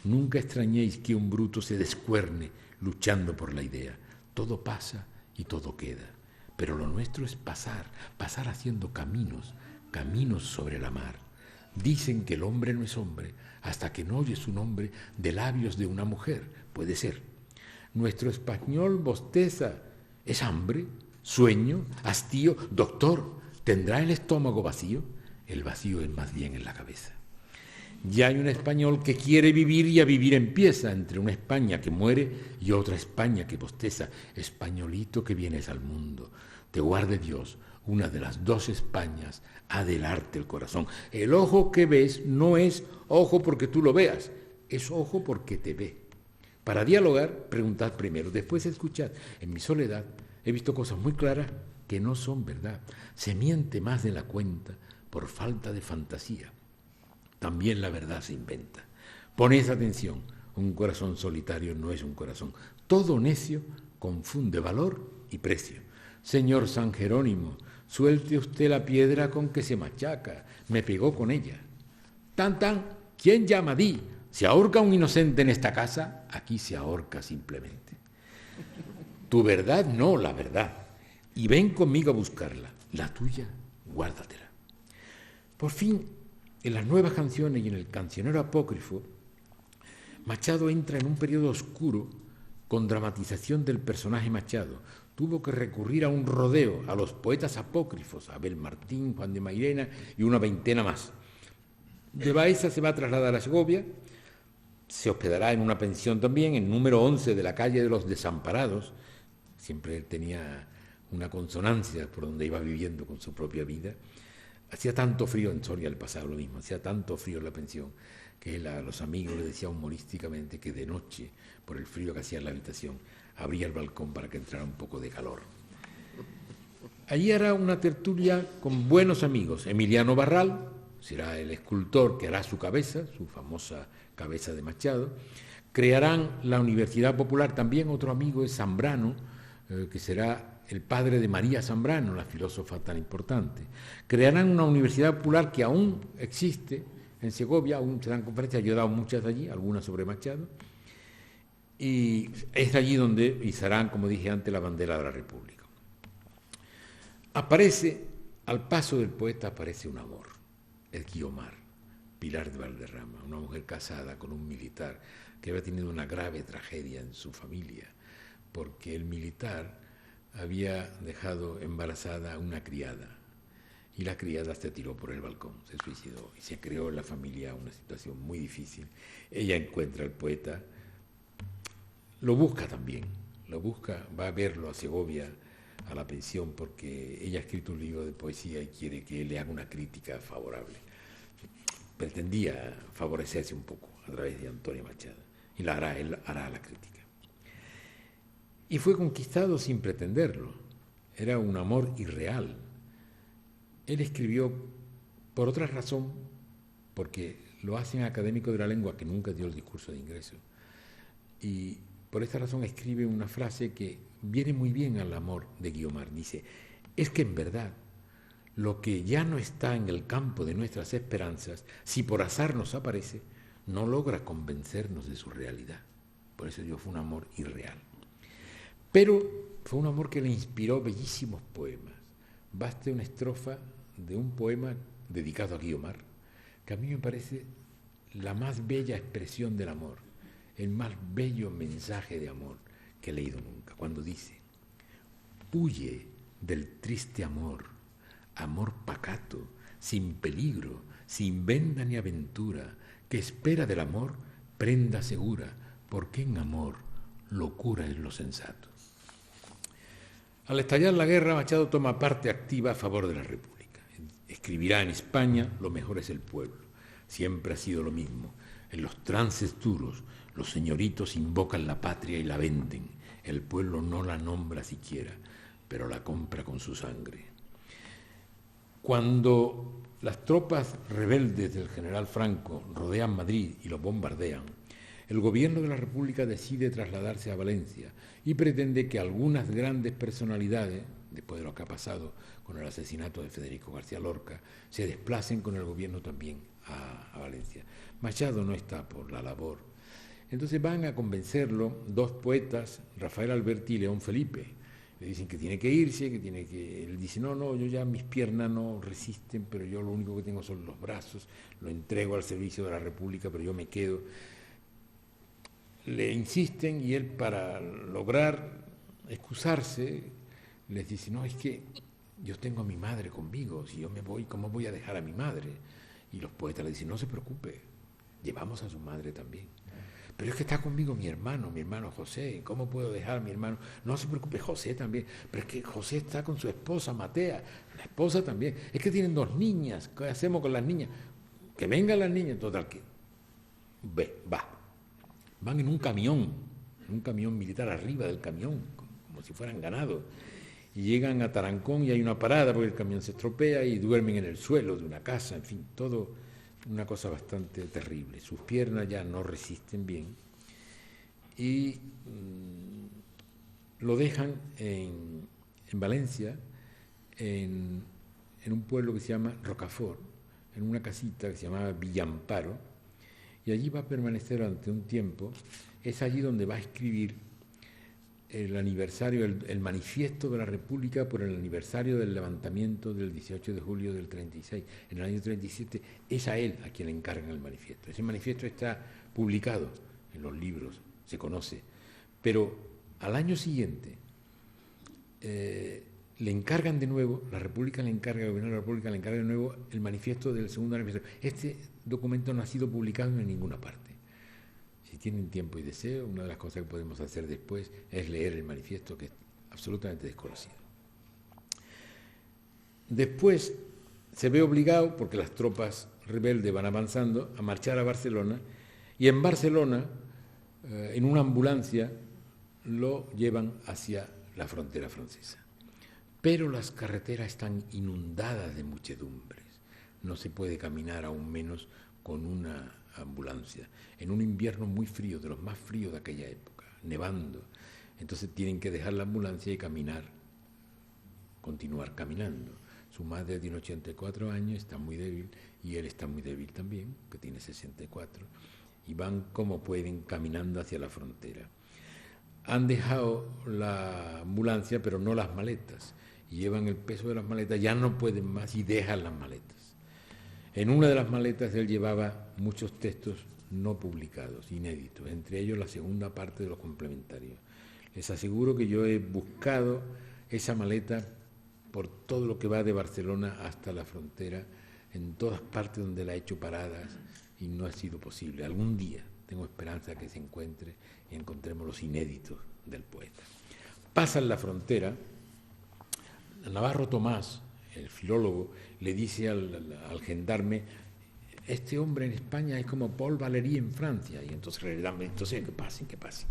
Nunca extrañéis que un bruto se descuerne luchando por la idea. Todo pasa y todo queda, pero lo nuestro es pasar haciendo caminos sobre la mar. Dicen que el hombre no es hombre hasta que no oye su nombre de labios de una mujer. Puede ser. Nuestro español bosteza. ¿Es hambre? ¿Sueño? ¿Hastío? Doctor, ¿tendrá el estómago vacío? El vacío es más bien en la cabeza. Ya hay un español que quiere vivir y a vivir empieza, entre una España que muere y otra España que bosteza. Españolito que vienes al mundo, te guarde Dios, una de las 2 Españas ha de helarte el corazón. El ojo que ves no es ojo porque tú lo veas, es ojo porque te ve. Para dialogar, preguntad primero, después escuchad. En mi soledad he visto cosas muy claras que no son verdad. Se miente más de la cuenta por falta de fantasía. También la verdad se inventa. Poned atención, un corazón solitario no es un corazón. Todo necio confunde valor y precio. Señor San Jerónimo, suelte usted la piedra con que se machaca. Me pegó con ella. Tan, tan, ¿quién llama? Di. ¿Se ahorca un inocente en esta casa? Aquí se ahorca simplemente. Tu verdad, no la verdad. Y ven conmigo a buscarla. La tuya, guárdatela. Por fin, en las nuevas canciones y en el cancionero apócrifo, Machado entra en un periodo oscuro con dramatización del personaje Machado. Tuvo que recurrir a un rodeo, a los poetas apócrifos, Abel Martín, Juan de Mairena y una veintena más. De Baeza se va a trasladar a Segovia, se hospedará en una pensión también, en número 11 de la calle de los Desamparados. Siempre tenía una consonancia por donde iba viviendo con su propia vida. Hacía tanto frío, en Soria le pasaba lo mismo, hacía tanto frío en la pensión que él a los amigos le decía humorísticamente que de noche, por el frío que hacía en la habitación, abría el balcón para que entrara un poco de calor. Allí hará una tertulia con buenos amigos. Emiliano Barral será el escultor que hará su cabeza, su famosa cabeza de Machado. Crearán la Universidad Popular, también otro amigo es Zambrano, que será el padre de María Zambrano, la filósofa tan importante. Crearán una universidad popular que aún existe en Segovia, aún se dan conferencias, yo he dado muchas allí, algunas sobre Machado, y es allí donde izarán, como dije antes, la bandera de la República. Aparece, al paso del poeta aparece un amor, el Guiomar, Pilar de Valderrama, una mujer casada con un militar que había tenido una grave tragedia en su familia, porque el militar había dejado embarazada a una criada y la criada se tiró por el balcón, se suicidó y se creó en la familia una situación muy difícil. Ella encuentra al poeta, lo busca también, lo busca, va a verlo a Segovia, a la pensión, porque ella ha escrito un libro de poesía y quiere que él le haga una crítica favorable. Pretendía favorecerse un poco a través de Antonio Machado y él hará la crítica. Y fue conquistado sin pretenderlo, era un amor irreal. Él escribió por otra razón, porque lo hacen académico de la lengua que nunca dio el discurso de ingreso, y por esta razón escribe una frase que viene muy bien al amor de Guiomar. Dice, es que en verdad lo que ya no está en el campo de nuestras esperanzas, si por azar nos aparece, no logra convencernos de su realidad. Por eso digo, fue un amor irreal. Pero fue un amor que le inspiró bellísimos poemas. Baste una estrofa de un poema dedicado a Guiomar, que a mí me parece la más bella expresión del amor, el más bello mensaje de amor que he leído nunca, cuando dice: huye del triste amor, amor pacato, sin peligro, sin venda ni aventura, que espera del amor prenda segura, porque en amor locura es lo sensato. Al estallar la guerra, Machado toma parte activa a favor de la República. Escribirá: en España lo mejor es el pueblo. Siempre ha sido lo mismo. En los trances duros, los señoritos invocan la patria y la venden. El pueblo no la nombra siquiera, pero la compra con su sangre. Cuando las tropas rebeldes del general Franco rodean Madrid y lo bombardean, el gobierno de la República decide trasladarse a Valencia y pretende que algunas grandes personalidades, después de lo que ha pasado con el asesinato de Federico García Lorca, se desplacen con el gobierno también a Valencia. Machado no está por la labor. Entonces van a convencerlo dos poetas, Rafael Alberti y León Felipe. Le dicen que tiene que irse, él dice: no, yo ya mis piernas no resisten, pero yo lo único que tengo son los brazos, lo entrego al servicio de la República, pero yo me quedo. Le insisten y él, para lograr excusarse, les dice: no, es que yo tengo a mi madre conmigo, si yo me voy, ¿cómo voy a dejar a mi madre? Y los poetas le dicen: no se preocupe, llevamos a su madre también. Pero es que está conmigo mi hermano José, ¿cómo puedo dejar a mi hermano? No se preocupe, José también, pero es que José está con su esposa Matea, la esposa también, es que tienen 2 niñas, ¿qué hacemos con las niñas? Que vengan las niñas, total, que van en un camión militar arriba del camión, como si fueran ganado, y llegan a Tarancón y hay una parada porque el camión se estropea y duermen en el suelo de una casa, en fin, todo una cosa bastante terrible. Sus piernas ya no resisten bien y lo dejan en Valencia, en un pueblo que se llama Rocafort, en una casita que se llamaba Villamparo, y allí va a permanecer durante un tiempo. Es allí donde va a escribir el aniversario, el manifiesto de la República por el aniversario del levantamiento del 18 de julio del 36. En el año 37 es a él a quien le encargan el manifiesto. Ese manifiesto está publicado en los libros, se conoce, pero al año siguiente le encargan de nuevo, la República le encarga, el gobierno de la República le encarga de nuevo el manifiesto del segundo aniversario. Este documento no ha sido publicado en ninguna parte. Si tienen tiempo y deseo, una de las cosas que podemos hacer después es leer el manifiesto, que es absolutamente desconocido. Después se ve obligado, porque las tropas rebeldes van avanzando, a marchar a Barcelona, y en Barcelona, en una ambulancia, lo llevan hacia la frontera francesa. Pero las carreteras están inundadas de muchedumbres, no se puede caminar, aún menos con una ambulancia, en un invierno muy frío, de los más fríos de aquella época, nevando. Entonces tienen que dejar la ambulancia y continuar caminando. Su madre tiene 84 años, está muy débil, y él está muy débil también, que tiene 64, y van como pueden caminando hacia la frontera. Han dejado la ambulancia, pero no las maletas, y llevan el peso de las maletas, ya no pueden más y dejan las maletas. En una de las maletas él llevaba muchos textos no publicados, inéditos, entre ellos la segunda parte de los complementarios. Les aseguro que yo he buscado esa maleta por todo lo que va de Barcelona hasta la frontera, en todas partes donde la he hecho paradas, y no ha sido posible. Algún día tengo esperanza que se encuentre y encontremos los inéditos del poeta. Pasan la frontera, Navarro Tomás, el filólogo, le dice al gendarme: este hombre en España es como Paul Valéry en Francia, y entonces que pasen.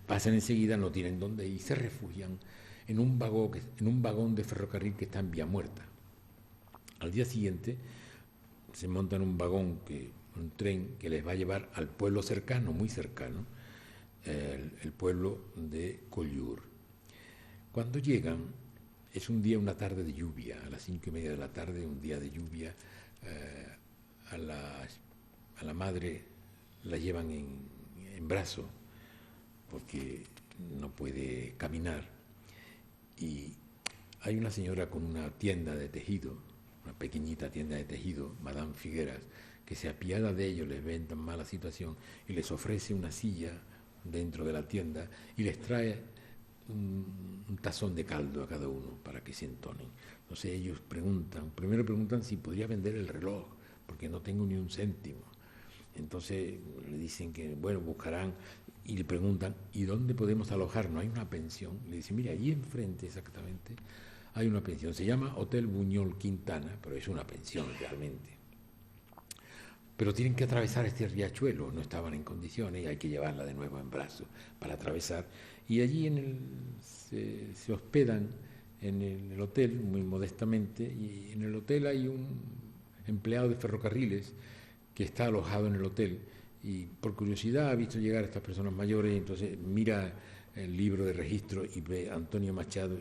Pasan enseguida, no tienen dónde ir, se refugian en un vagón de ferrocarril que está en Villamuerta. Al día siguiente se montan un tren que les va a llevar al pueblo cercano, muy cercano, el pueblo de Collioure. Cuando llegan, es una tarde de lluvia, a las 5:30 de la tarde, un día de lluvia. A la madre la llevan en brazo porque no puede caminar, y hay una señora con una tienda de tejido, una pequeñita tienda de tejido, Madame Figueras, que se apiada de ellos, les ve en tan mala situación y les ofrece una silla dentro de la tienda y les trae un tazón de caldo a cada uno para que se entonen. Entonces ellos primero preguntan si podría vender el reloj, porque no tengo ni un céntimo. Entonces le dicen que, bueno, buscarán y le preguntan, ¿y dónde podemos alojarnos? Hay una pensión. Le dicen, mira, allí enfrente exactamente hay una pensión. Se llama Hotel Buñol Quintana, pero es una pensión realmente. Pero tienen que atravesar este riachuelo, no estaban en condiciones y hay que llevarla de nuevo en brazos para atravesar. Y allí se hospedan en el hotel, muy modestamente, y en el hotel hay un empleado de ferrocarriles que está alojado en el hotel y por curiosidad ha visto llegar a estas personas mayores, y entonces mira el libro de registro y ve a Antonio Machado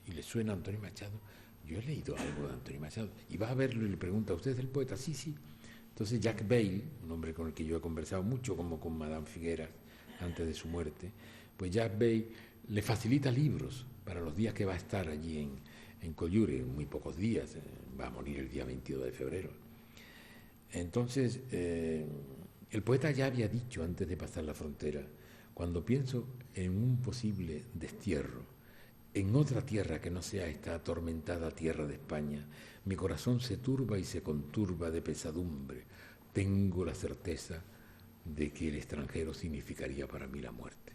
y le suena a Antonio Machado. Yo he leído algo de Antonio Machado, y va a verlo y le pregunta, ¿usted es el poeta? Sí, sí. Entonces Jack Bale, un hombre con el que yo he conversado mucho, como con Madame Figueras antes de su muerte, pues Jack Bale le facilita libros para los días que va a estar allí en Collioure, muy pocos días, va a morir el día 22 de febrero. Entonces, el poeta ya había dicho antes de pasar la frontera, cuando pienso en un posible destierro, en otra tierra que no sea esta atormentada tierra de España, mi corazón se turba y se conturba de pesadumbre. Tengo la certeza de que el extranjero significaría para mí la muerte.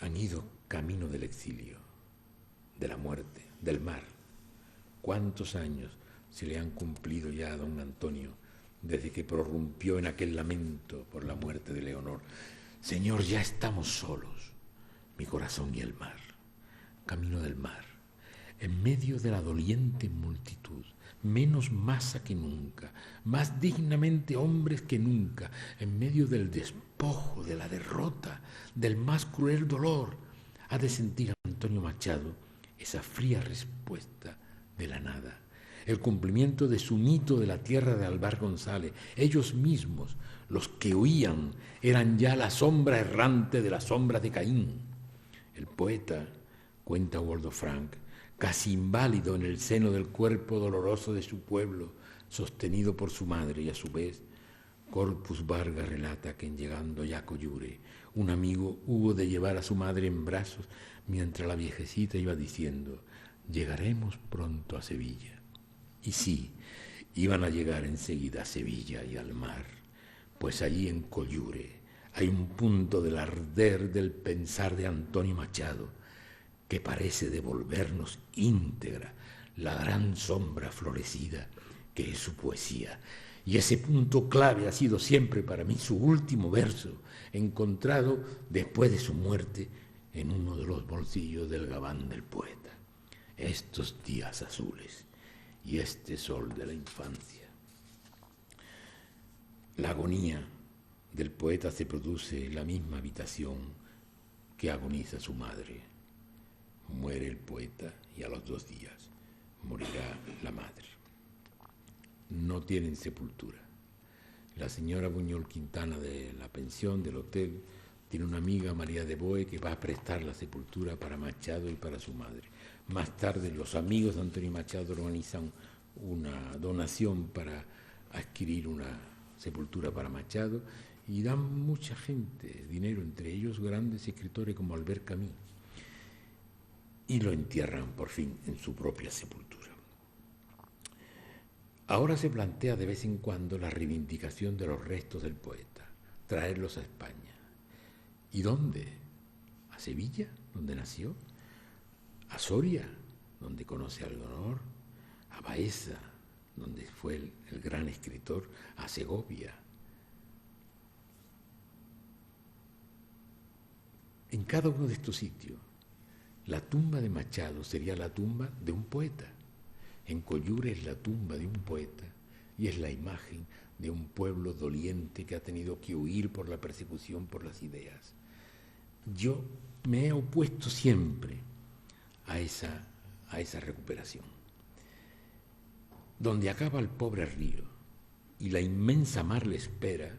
Han ido camino del exilio, de la muerte, del mar. ¿Cuántos años se le han cumplido ya a don Antonio desde que prorrumpió en aquel lamento por la muerte de Leonor? Señor, ya estamos solos, mi corazón y el mar, camino del mar, en medio de la doliente multitud, menos masa que nunca, más dignamente hombres que nunca, en medio del despojo, de la derrota, del más cruel dolor, ha de sentir Antonio Machado esa fría respuesta de la nada, el cumplimiento de su mito de la tierra de Alvar González. Ellos mismos, los que huían, eran ya la sombra errante de la sombra de Caín. El poeta, cuenta Waldo Frank, casi inválido en el seno del cuerpo doloroso de su pueblo, sostenido por su madre, y a su vez Corpus Vargas relata que en llegando ya a Collioure, un amigo hubo de llevar a su madre en brazos mientras la viejecita iba diciendo, llegaremos pronto a Sevilla. Y sí, iban a llegar enseguida a Sevilla y al mar, pues allí en Collioure hay un punto del arder del pensar de Antonio Machado que parece devolvernos íntegra la gran sombra florecida que es su poesía. Y ese punto clave ha sido siempre para mí su último verso, encontrado después de su muerte en uno de los bolsillos del gabán del poeta. Estos días azules y este sol de la infancia. La agonía del poeta se produce en la misma habitación que agoniza su madre. Muere el poeta y a los 2 días morirá la madre. No tienen sepultura. La señora Buñol Quintana de la pensión del hotel tiene una amiga, María de Boe, que va a prestar la sepultura para Machado y para su madre. Más tarde los amigos de Antonio Machado organizan una donación para adquirir una sepultura para Machado y dan mucha gente dinero, entre ellos grandes escritores como Albert Camus, y lo entierran por fin en su propia sepultura. Ahora se plantea de vez en cuando la reivindicación de los restos del poeta, traerlos a España. ¿Y dónde? ¿A Sevilla, donde nació? ¿A Soria, donde conoce a Leonor? ¿A Baeza, donde fue el gran escritor? ¿A Segovia? En cada uno de estos sitios, la tumba de Machado sería la tumba de un poeta. En Collioure es la tumba de un poeta y es la imagen de un pueblo doliente que ha tenido que huir por la persecución por las ideas. Yo me he opuesto siempre a esa recuperación. Donde acaba el pobre río y la inmensa mar le espera,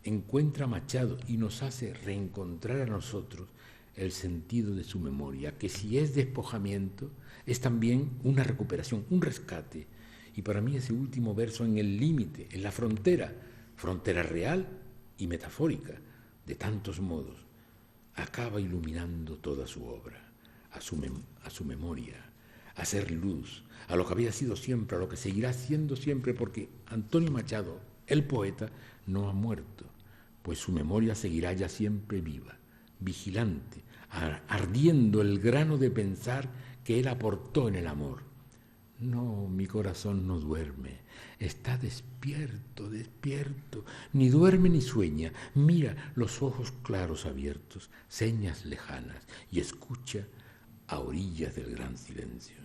encuentra Machado y nos hace reencontrar a nosotros el sentido de su memoria, que si es despojamiento, es también una recuperación, un rescate, Y para mí ese último verso en el límite, en la frontera real y metafórica, de tantos modos, acaba iluminando toda su obra, a su memoria, a ser luz, a lo que había sido siempre, a lo que seguirá siendo siempre, porque Antonio Machado, el poeta, no ha muerto, pues su memoria seguirá ya siempre viva, vigilante, ardiendo el grano de pensar que él aportó en el amor. No, mi corazón no duerme, está despierto, despierto, ni duerme ni sueña, mira los ojos claros abiertos, señas lejanas, y escucha a orillas del gran silencio.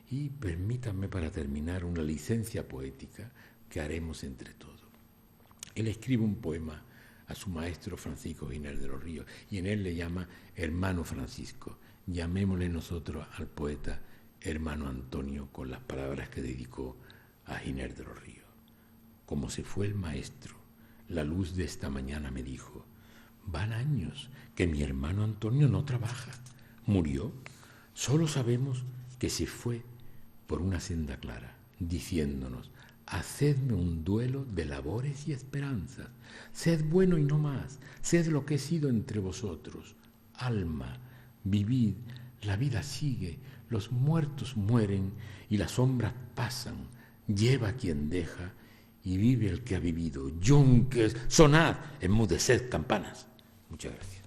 Y permítanme para terminar una licencia poética que haremos entre todos. Él escribe un poema a su maestro Francisco Giner de los Ríos, y en él le llama hermano Francisco. Llamémosle nosotros al poeta hermano Antonio con las palabras que dedicó a Giner de los Ríos. Como se fue el maestro, la luz de esta mañana me dijo: van años que mi hermano Antonio no trabaja. Murió. Solo sabemos que se fue por una senda clara, diciéndonos: hacedme un duelo de labores y esperanzas. Sed bueno y no más. Sed lo que he sido entre vosotros. Alma, vivid, la vida sigue, los muertos mueren y las sombras pasan. Lleva quien deja y vive el que ha vivido. Yunques, sonad, enmudeced campanas. Muchas gracias.